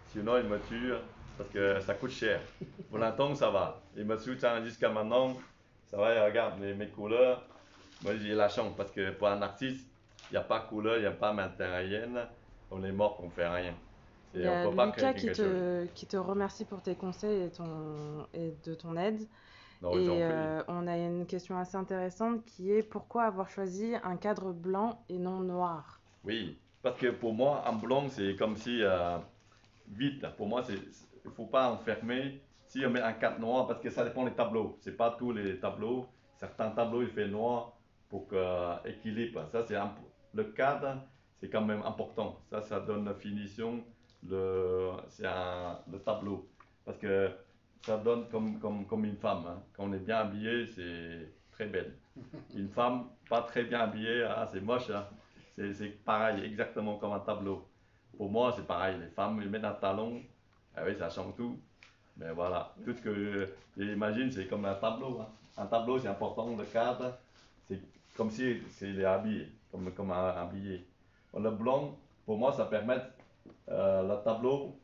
sinon ils me tuent, parce que ça coûte cher. Pour l'instant, ça va. Ils me soutiennent jusqu'à maintenant, ça va, regarde mes couleurs. Moi, j'ai la chance, parce que pour un artiste, il n'y a pas de couleur, il n'y a pas de matériel, on est mort, on ne fait rien. Il y a Lucas qui te remercie pour tes conseils et de ton aide. Non, on a une question assez intéressante qui est pourquoi avoir choisi un cadre blanc et non noir? Oui, parce que pour moi, un blanc, c'est comme si vite. Pour moi, il ne faut pas enfermer. Si on met un cadre noir, parce que ça dépend des tableaux. C'est pas tous les tableaux. Certains tableaux, il fait noir pour équilibre. Ça, le cadre, c'est quand même important. Ça donne la finition. Le tableau. Parce que ça donne comme une femme. Hein. Quand on est bien habillé, c'est très belle. Une femme pas très bien habillée, c'est moche. Hein. C'est pareil, exactement comme un tableau. Pour moi, c'est pareil. Les femmes, ils mettent un talon, oui, ça change tout. Mais voilà, tout ce que j'imagine, c'est comme un tableau. Hein. Un tableau, c'est important, le cadre, c'est comme si c'est habillé, comme un habillé. Le blanc, pour moi, ça permet, le tableau,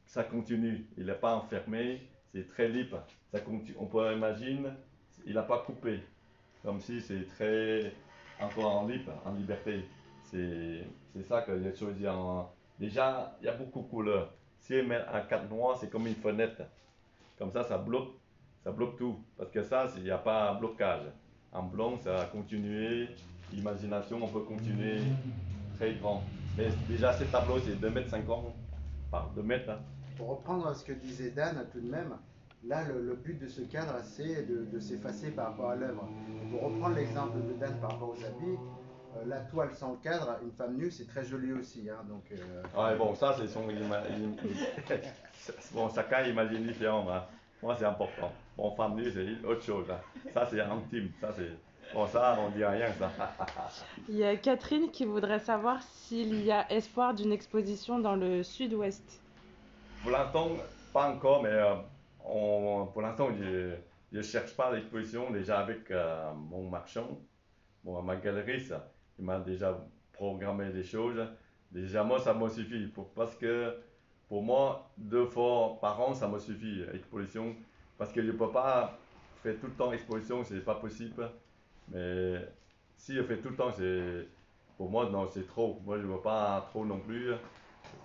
ça continue. Il n'est pas enfermé, c'est très libre. Ça continue, on peut imaginer, il n'a pas coupé. Comme si c'est très encore en libre, en liberté. C'est ça que j'ai choisi. Déjà, il y a beaucoup de couleurs. Si on met un cadre noir, c'est comme une fenêtre. Comme ça bloque tout. Parce que ça, il n'y a pas un blocage. En blanc, ça va continuer. L'imagination, on peut continuer très grand. Mais déjà, ces tableaux, c'est 2,50 m par 2 mètres. Hein. Pour reprendre ce que disait Dan, tout de même, là, le but de ce cadre, c'est de s'effacer par rapport à l'œuvre. Pour reprendre l'exemple de Dan par rapport aux habits, la toile sans le cadre, une femme nue, c'est très joli aussi. Hein, donc, ouais, bon, ça, c'est bon, chacun imagine différent. Hein. Moi, c'est important. Bon, femme nue, c'est autre chose. Hein. Ça, c'est intime. Bon, ça, on dit rien, ça. Il y a Catherine qui voudrait savoir s'il y a espoir d'une exposition dans le sud-ouest. Pour l'instant, pas encore, mais pour l'instant, je ne cherche pas l'exposition déjà avec mon marchand, ma galeriste. Il m'a déjà programmé des choses. Déjà, moi, ça me suffit. Parce que pour moi, 2 fois par an, ça me suffit, exposition. Parce que je ne peux pas faire tout le temps exposition, c'est pas possible. Mais si je fais tout le temps, pour moi, non, c'est trop. Moi, je ne veux pas trop non plus.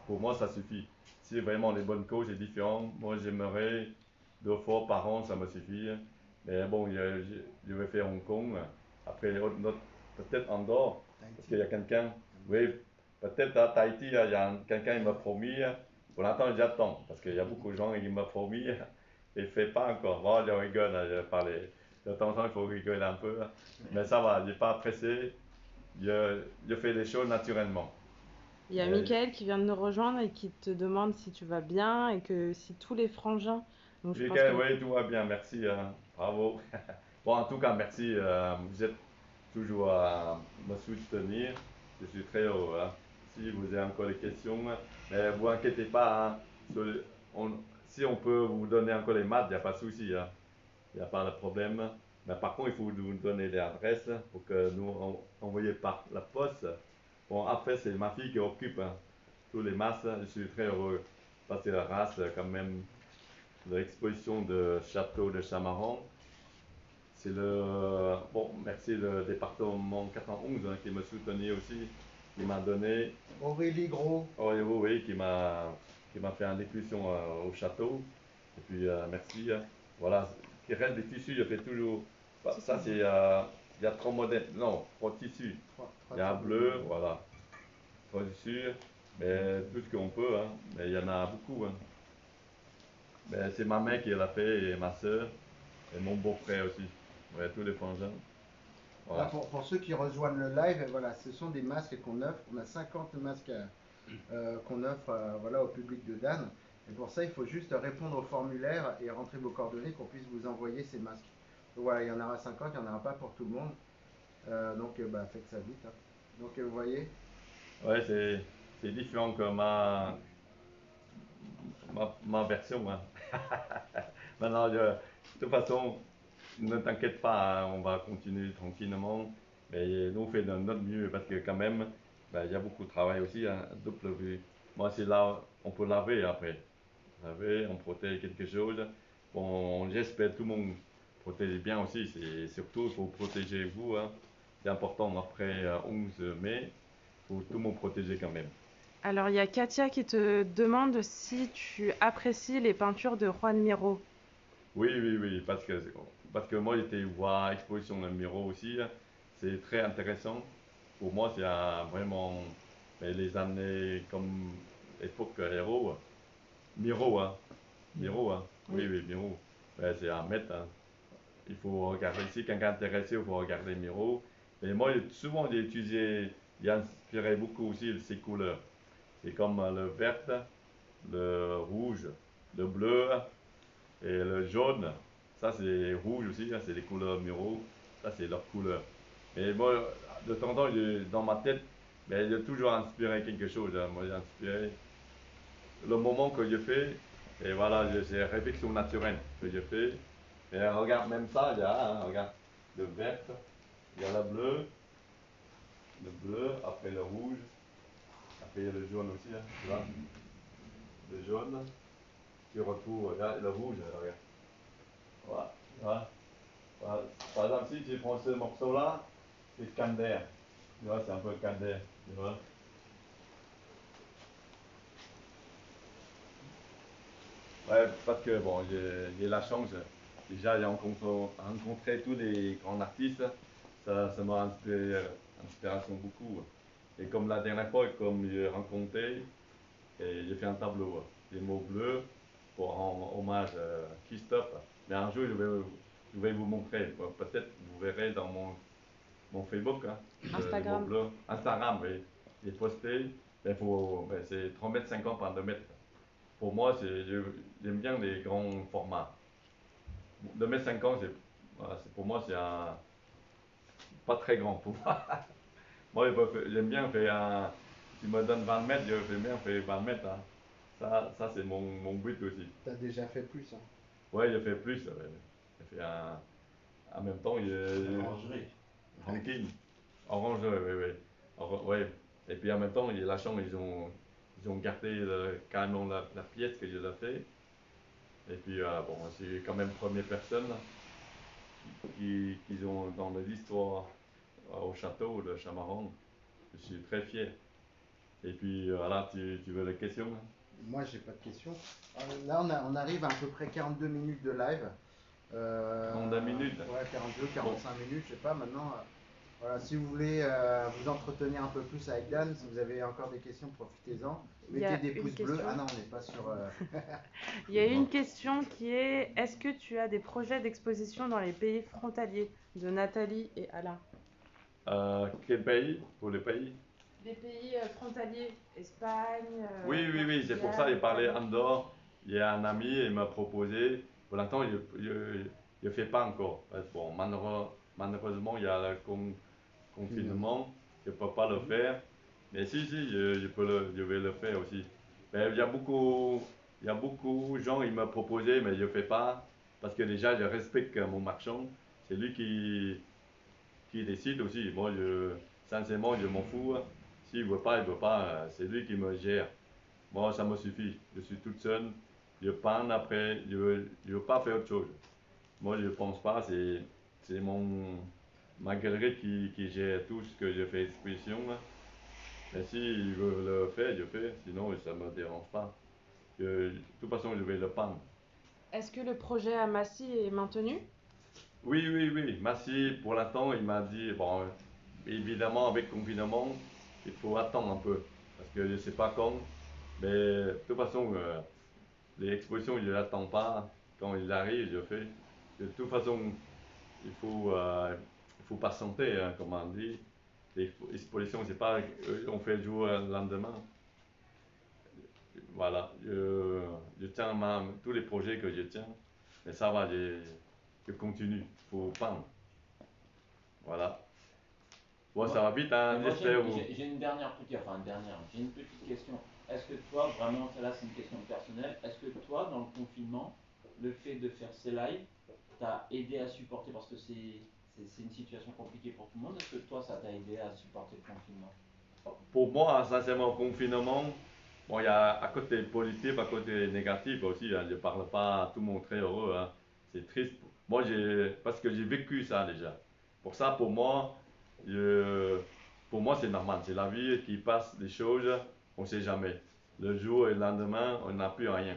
Pour moi, ça suffit. Si vraiment les bonnes causes est différent, moi, j'aimerais 2 fois par an, ça me suffit. Mais bon, je vais faire Hong Kong. Après, peut-être Andorre, parce qu'il y a quelqu'un. Oui, peut-être à Tahiti, il y a quelqu'un qui m'a promis. Pour l'instant, j'attends, parce qu'il y a beaucoup de gens qui m'ont promis. Et ne fait pas encore. Bon, je rigole, je parlais. De temps en temps, il faut rigoler un peu. Mais ça va, je n'ai pas pressé. Je fais les choses naturellement. Il y a Michael qui vient de nous rejoindre et qui te demande si tu vas bien et que si tous les frangins. Michael, oui, tout va bien, merci. Bravo. Bon, en tout cas, merci. Vous êtes toujours à me soutenir. Je suis très heureux. Hein. Si vous avez encore des questions, mais vous inquiétez pas. Hein. Si on peut vous donner encore les maths, il n'y a pas de souci. Hein. Il n'y a pas de problème. Mais par contre, il faut nous donner les adresses pour que nous envoyions par la poste. Bon, après, c'est ma fille qui occupe hein, tous les masses. Je suis très heureux. Parce que la race, quand même, l'exposition de Château de Chamaran. C'est bon, merci le département 91 hein, qui m'a soutenu aussi, qui m'a donné. Aurélie Gros. Oui, qui m'a fait une exposition au château. Et puis, merci. Voilà, il reste des tissus, je fais toujours. Ça, c'est. Il y a 3 modèles. Non, 3 tissus. Il y a un bleu, voilà. 3 tissus. Mais tout ce qu'on peut, hein. Mais il y en a beaucoup, hein. Mais c'est ma mère qui l'a fait et ma soeur et mon beau-frère aussi. Ouais, tous les frangins. Là, Voilà. pour ceux qui rejoignent le live, voilà, ce sont des masques qu'on offre. On a 50 masques qu'on offre voilà, au public de Dan. Et pour ça, il faut juste répondre au formulaire et rentrer vos coordonnées qu'on puisse vous envoyer ces masques. Donc voilà, il y en aura 50, il n'y en aura pas pour tout le monde. Donc bah, faites ça vite, hein. Donc vous voyez, Ouais, c'est différent que ma version, hein. Maintenant, de toute façon, ne t'inquiète pas, hein, on va continuer tranquillement. Mais nous, on fait de notre mieux parce que quand même, ben, il y a beaucoup de travail aussi, hein, double vue. Moi, c'est là, on peut laver après. Laver, on protège quelque chose. Bon, j'espère que tout le monde protège bien aussi. C'est surtout, il faut protéger vous, hein. C'est important après 11 mai, il faut tout le monde protéger quand même. Alors, il y a Katia qui te demande si tu apprécies les peintures de Juan Miro. Oui, oui, oui, parce que moi j'étais voir l'exposition de Miro aussi, hein. C'est très intéressant. Pour moi, c'est vraiment mais les années comme époque héros. Miro, hein. Miro, hein. Oui, Oui. oui, Miro. Ouais, c'est à mettre, hein. Il faut regarder, si quelqu'un est intéressé, il faut regarder Miro. Mais moi, souvent j'ai utilisé, j'ai inspiré beaucoup aussi de ces couleurs. C'est comme le vert, le rouge, le bleu. Et le jaune, ça c'est rouge aussi, hein, c'est les couleurs Miro, ça c'est leur couleur. Et moi, de temps en temps, dans ma tête, mais j'ai toujours inspiré quelque chose, hein. Moi, j'ai inspiré le moment que je fais, et voilà, c'est réflexion naturelle que je fais. Et regarde, même ça, il y a, hein, regarde, le vert, il y a le bleu, après le rouge, après il y a le jaune aussi, hein, tu vois, le jaune, tu retrouves, regarde, le rouge, regarde, voilà, voilà. Par exemple, si tu prends ce morceau-là, c'est Kander. Tu vois, c'est un peu Kander. Tu vois. Ouais, parce que bon, j'ai la chance. Déjà, j'ai rencontré tous les grands artistes. Ça m'a inspiré, inspiration beaucoup. Et comme la dernière fois, comme j'ai rencontré, et j'ai fait un tableau, des mots bleus pour rendre hommage à Christophe. Mais un jour, je vais vous montrer. Peut-être vous verrez dans mon Facebook, hein, les mots Instagram. bleus. Instagram, oui. J'ai posté. Ben, c'est 3,50 m par 2 mètres. Pour moi, j'aime bien les grands formats. 2,50 m, voilà, pour moi, pas très grand pour moi. Moi, j'aime bien faire un. Tu me donnes 20 mètres, je fais bien faire 20 mètres, hein. Ça c'est mon but aussi. tu as déjà fait plus, hein. Ouais, je fais plus. Ouais. Je fais en même temps, Orangerie. tranquille. Orange, oui, oui. Ouais. Et puis en même temps, il y a la chambre, ils ont gardé carrément la pièce que je l'ai fait. Et puis, bon, c'est quand même première personne qu'ils ont dans l'histoire au château de Chamarandes. Je suis très fier. Et puis, voilà, tu veux les questions, hein? Moi, j'ai pas de questions. Là, on arrive à peu près 42 minutes de live. 32 minutes. Ouais, 42, 45 minutes, je sais pas. Maintenant, voilà, si vous voulez vous entretenir un peu plus avec Dan, si vous avez encore des questions, profitez-en. Il y a Mettez des une pouces bleus. question. Ah non, on n'est pas sur. Il y a une question qui est: est-ce que tu as des projets d'exposition dans les pays frontaliers? De Nathalie et Alain. Quel pays? Pour les pays? Les pays frontaliers, Espagne. Oui, oui, oui, c'est pour ça que j'ai parlé Andorre. Il y a un ami, il m'a proposé. Pour l'instant, je ne fais pas encore. Parce que bon, malheureusement, il y a le confinement. Je ne peux pas le faire. Mais si, je vais le faire aussi. Mais il y a beaucoup de gens qui m'ont proposé, mais je ne fais pas. Parce que déjà, je respecte mon marchand. C'est lui qui décide aussi. Moi, sincèrement, je m'en fous. S'il ne veut pas, il ne veut pas. C'est lui qui me gère. Moi, ça me suffit. Je suis toute seule. Je peins après. Je veux pas faire autre chose. Moi, je ne pense pas. C'est ma galerie qui gère tout ce que je fais exposition. Mais s'il veut le faire, je fais. Sinon, ça ne me dérange pas. De toute façon, je vais le peindre. Est-ce que le projet à Massy est maintenu? Oui, oui, oui. Merci. Pour l'instant, il m'a dit, bon, évidemment, avec confinement, il faut attendre un peu. parce que je ne sais pas quand, mais de toute façon, les expositions, je ne les attends pas. Quand ils arrivent, je fais. De toute façon, il faut patienter, hein, comme on dit. Les expositions, c'est pas on fait le jour le lendemain. Voilà, je tiens tous les projets que je tiens, mais ça va, je continue, il faut pas. Voilà. Bon, ça va vite, hein, moi, j'espère. J'ai une dernière j'ai une petite question. Est-ce que toi, vraiment, là c'est une question personnelle, est-ce que toi, dans le confinement, le fait de faire ces lives t'a aidé à supporter, parce que c'est une situation compliquée pour tout le monde, est-ce que toi, ça t'a aidé à supporter le confinement? Pour moi, sincèrement, confinement, bon, il y a à côté positif, à côté négatif aussi. Hein, je ne parle pas à tout le monde très heureux. Hein, c'est triste. Moi, parce que j'ai vécu ça déjà. Pour ça, pour moi, c'est normal. C'est la vie qui passe des choses, on ne sait jamais. Le jour et le lendemain, on n'a plus rien.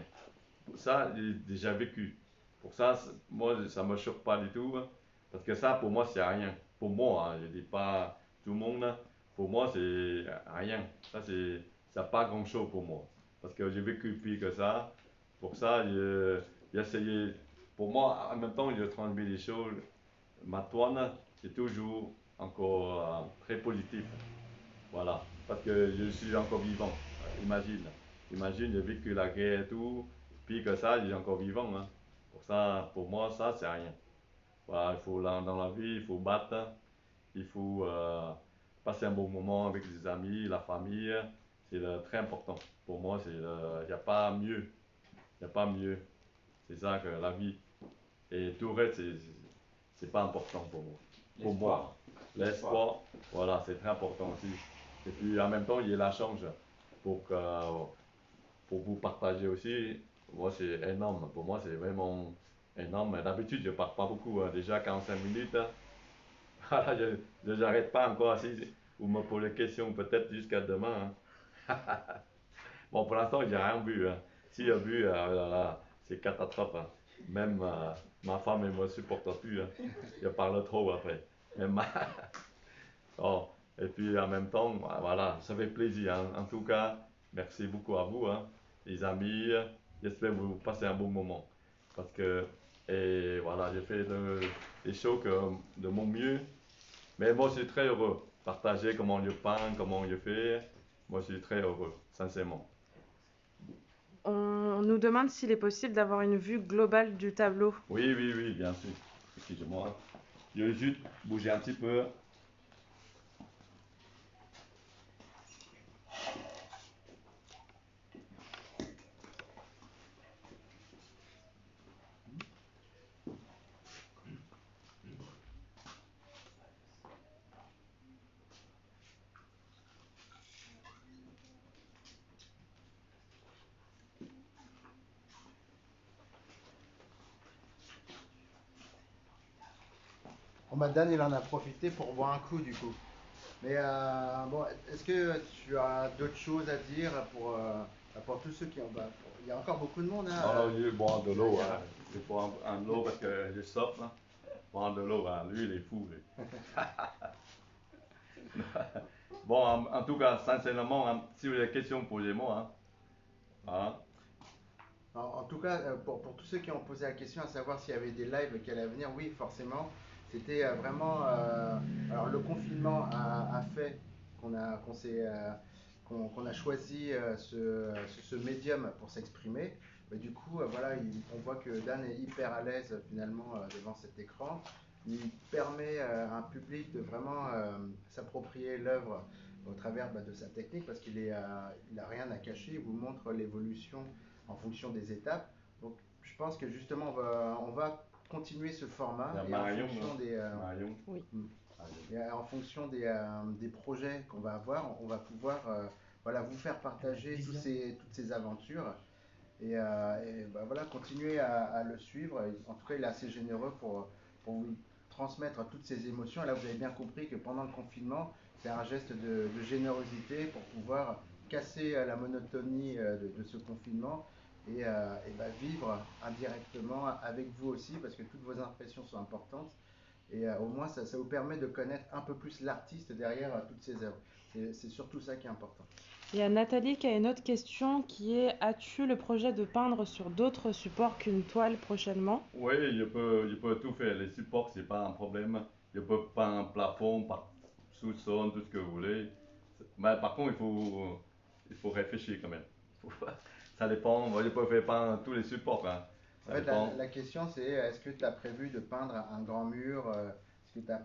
Ça, j'ai déjà vécu. Pour ça, moi, ça ne me choque pas du tout. Hein, parce que ça, pour moi, c'est rien. Pour moi, hein, je ne dis pas tout le monde. Hein, pour moi, c'est rien. Ça n'a pas grand-chose pour moi. Parce que j'ai vécu pire que ça. Pour ça, j'ai essayé. Pour moi, en même temps, je transmets des choses. Ma toile, c'est toujours encore très positif. Voilà. Parce que je suis encore vivant. Imagine. Imagine, j'ai vécu la guerre et tout. Pire que ça, je suis encore vivant. Hein. Pour ça, pour moi, ça, c'est rien. Voilà, dans la vie, il faut battre. Il faut passer un bon moment avec les amis, la famille. C'est très important. Pour moi, il n'y a pas mieux. Il n'y a pas mieux. C'est ça que la vie. Et tout le reste, c'est pas important pour moi. Pour moi. L'espoir, voilà, c'est très important aussi. Et puis en même temps, il y a la chance pour vous partager aussi. Moi, c'est énorme. Pour moi, c'est vraiment énorme. D'habitude, je ne parle pas beaucoup. Hein. Déjà 45 minutes. Hein. Voilà, je n'arrête pas encore. Si vous me posez des questions, peut-être jusqu'à demain. Hein. Bon, pour l'instant, j'ai rien bu. Hein. Si j'ai bu, c'est catastrophe. Hein. Même ma femme, elle ne me supporte plus. Hein. Je parle trop après. Même oh. Et puis en même temps, voilà, ça fait plaisir. Hein. En tout cas, merci beaucoup à vous, hein, les amis. J'espère que vous passez un bon moment. Parce que, et voilà, j'ai fait les choses de mon mieux. Mais moi, je suis très heureux. Partager comment je peins, comment je fais. Moi, je suis très heureux, sincèrement. On nous demande s'il est possible d'avoir une vue globale du tableau. Oui, oui, oui, bien sûr. Excusez-moi. Je vais juste bouger un petit peu. Bon, bah, Dan, il en a profité pour boire un coup du coup. Mais bon, est-ce que tu as d'autres choses à dire pour tous ceux qui ont. Bah, il y a encore beaucoup de monde. Hein, Non, non, je vais boire de l'eau. il y a- Hein. Je vais boire un eau parce que je sors. Hein. Boire de l'eau, hein. Lui, il est fou. Lui. Bon, en tout cas, sincèrement, hein, si vous avez des questions, posez-moi. Hein. Voilà. En tout cas, pour tous ceux qui ont posé la question à savoir s'il y avait des lives qui allaient venir, oui, forcément. C'était vraiment. Alors, le confinement a fait qu'on s'est, qu'on a choisi ce médium pour s'exprimer. Mais du coup, voilà, on voit que Dan est hyper à l'aise finalement devant cet écran. Il permet à un public de vraiment s'approprier l'œuvre au travers de sa technique parce il a rien à cacher. Il vous montre l'évolution en fonction des étapes. Donc je pense que justement on va continuer ce format et en fonction des et en fonction des projets qu'on va avoir, on va pouvoir voilà, vous faire partager toutes ces aventures et bah, voilà, continuer à le suivre. En tout cas, il est assez généreux pour vous transmettre toutes ces émotions. Et là, vous avez bien compris que pendant le confinement, c'est un geste de générosité pour pouvoir casser la monotonie de ce confinement et bah, vivre indirectement avec vous aussi, parce que toutes vos impressions sont importantes. Et au moins, ça vous permet de connaître un peu plus l'artiste derrière toutes ses œuvres. C'est surtout ça qui est important. Il y a Nathalie qui a une autre question qui est: as-tu le projet de peindre sur d'autres supports qu'une toile prochainement? Oui, je peux tout faire. Les supports, c'est pas un problème. Je peux peindre un plafond, sous-sol, tout ce que vous voulez. Mais par contre, il faut réfléchir quand même. Ça dépend. Moi, je peux faire peindre tous les supports, hein. En fait, la question c'est est-ce que tu as prévu de peindre un grand mur est-ce que tu as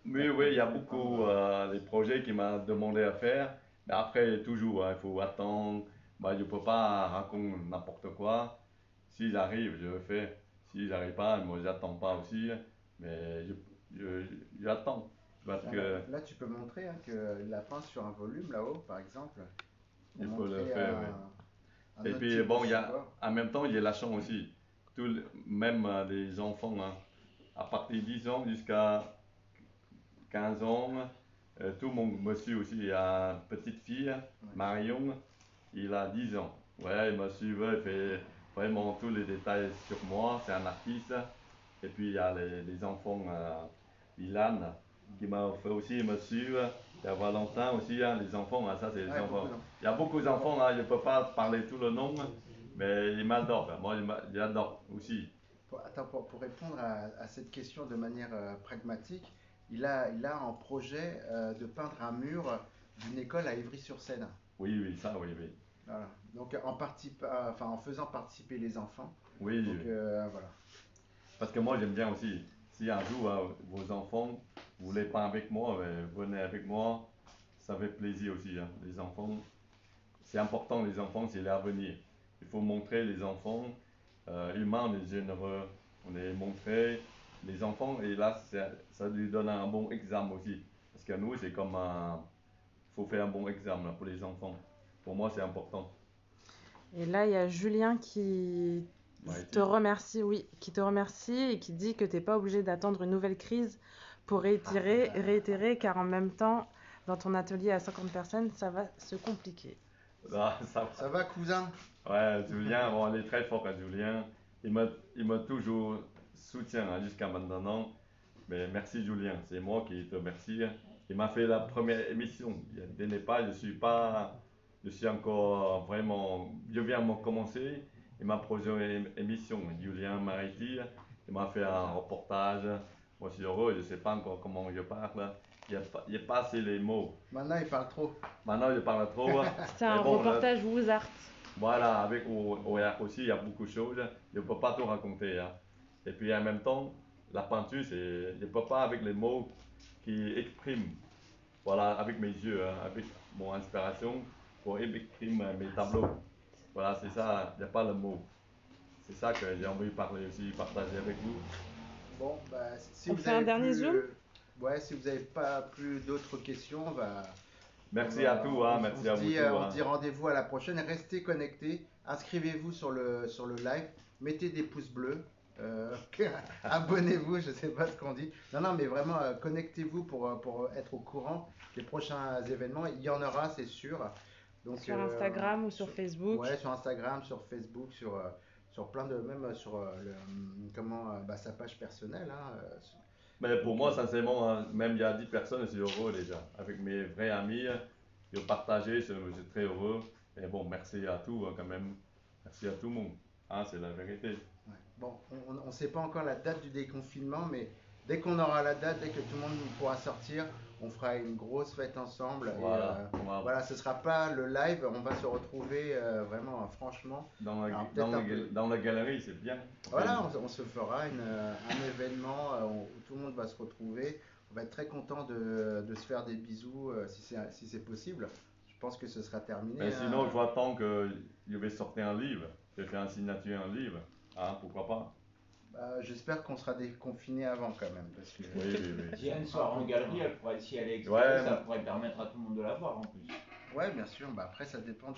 Oui, oui, il y a beaucoup de projets qui m'ont demandé à faire. Mais après, toujours, hein, il faut attendre. Bah, je ne peux pas raconter n'importe quoi. Si j'arrive, je le fais. Si j'arrive pas, moi, j'attends pas aussi. Mais j'attends. Parce que Là, tu peux montrer hein, que la peint sur un volume là-haut, par exemple. je Pour peux le montrer faire, oui. un Et autre puis, type bon, de il y a, support. en même temps, il y a la chance aussi. Même les enfants, hein, à partir de 10 ans jusqu'à 15 ans, tout le monde me suit aussi. Il y a une petite fille, Marion, il a 10 ans. Ouais, il me suit, il fait vraiment tous les détails sur moi. C'est un artiste. Et puis il y a les enfants, Ilan, qui m'a fait aussi me suivre. Il y a Valentin aussi, hein, les enfants, hein, ça c'est les Ouais, enfants. beaucoup d'enfants. Il y a beaucoup d'enfants, hein, je ne peux pas parler tout le nom, mais ils m'adorent. Moi, j'adore aussi. Attends, pour répondre à cette question de manière pragmatique, il a en projet de peindre un mur d'une école à Ivry-sur-Seine. Oui, oui, ça, oui, oui. Voilà. Donc en faisant participer les enfants. Oui, Donc oui. voilà. Parce que moi j'aime bien aussi. Si un jour vos enfants vous voulez pas avec moi, venez avec moi. Ça fait plaisir aussi, hein. Les enfants, c'est important, les enfants, c'est l'avenir. Il faut montrer les enfants humains, on est généreux, on est montré les enfants, et là, ça lui donne un bon exemple aussi. Parce que nous, c'est comme un. Il faut faire un bon exemple pour les enfants. Pour moi, c'est important. Et là, il y a Julien qui te remercie, oui, qui te remercie et qui dit que tu n'es pas obligé d'attendre une nouvelle crise pour réitérer, car en même temps, dans ton atelier à 50 personnes, ça va se compliquer. Ah, Ça va, cousin? Ouais, Julien, bon, il est très fort, hein, Julien. Il m'a toujours soutient hein, jusqu'à maintenant. Mais merci, Julien. C'est moi qui te remercie. Il m'a fait la première émission. Il n'est pas, je suis encore vraiment, je viens de commencer. Il m'a posé une émission, Julien Mariti. Il m'a fait un reportage. Moi, je suis heureux. Je ne sais pas encore comment je parle. Il n'y a pas assez les mots. Maintenant, il parle trop. Maintenant, je parle trop. C'est un bon, reportage Woozart. Voilà, avec OER aussi, il y a beaucoup de choses. Je ne peux pas tout raconter, hein. Et puis en même temps, la peinture, je ne peux pas avec les mots qui expriment. Voilà, avec mes yeux, hein, avec mon inspiration pour exprimer mes tableaux. Voilà, c'est ça, il n'y a pas le mot. C'est ça que j'ai envie de parler aussi, partager avec vous. Bon, bah, si On vous fait avez un dernier plus, zoom? ouais, si vous n'avez pas plus d'autres questions, bah, Merci à tous, hein, merci à vous tous. on Hein. se dit rendez-vous à la prochaine. Restez connectés. Inscrivez-vous sur le live. Mettez des pouces bleus. Abonnez-vous, je sais pas ce qu'on dit. Non, non, mais vraiment, connectez-vous pour être au courant des prochains événements. Il y en aura, c'est sûr. Donc, Sur Instagram ou sur Facebook. Ouais, sur Instagram, sur Facebook, sur plein de. Même sur sa page personnelle. Hein, Mais pour moi, sincèrement, hein, même il y a 10 personnes, je suis heureux déjà. Avec mes vrais amis, je partageais, je suis très heureux. Et bon, merci à tous hein, quand même. Merci à tout le monde. Hein, c'est la vérité. Ouais. Bon, on ne sait pas encore la date du déconfinement, mais dès qu'on aura la date, dès que tout le monde pourra sortir, on fera une grosse fête ensemble. Voilà, Et voilà, ce ne sera pas le live, on va se retrouver vraiment, franchement. Dans la galerie, c'est bien. Voilà, on se fera un événement où tout le monde va se retrouver. On va être très content de se faire des bisous si c'est possible. Je pense que ce sera terminé. Mais hein. sinon, je vois tant que je vais sortir un livre. Je vais faire une signature, un livre. Hein, pourquoi pas? J'espère qu'on sera déconfiné avant quand même. Parce que... Oui, oui, oui. Si elle sort en galerie, elle pourrait, si elle est exposée, Ouais, ça pourrait permettre à tout le monde de la voir en plus. Ouais, bien sûr. Bah, après, ça dépend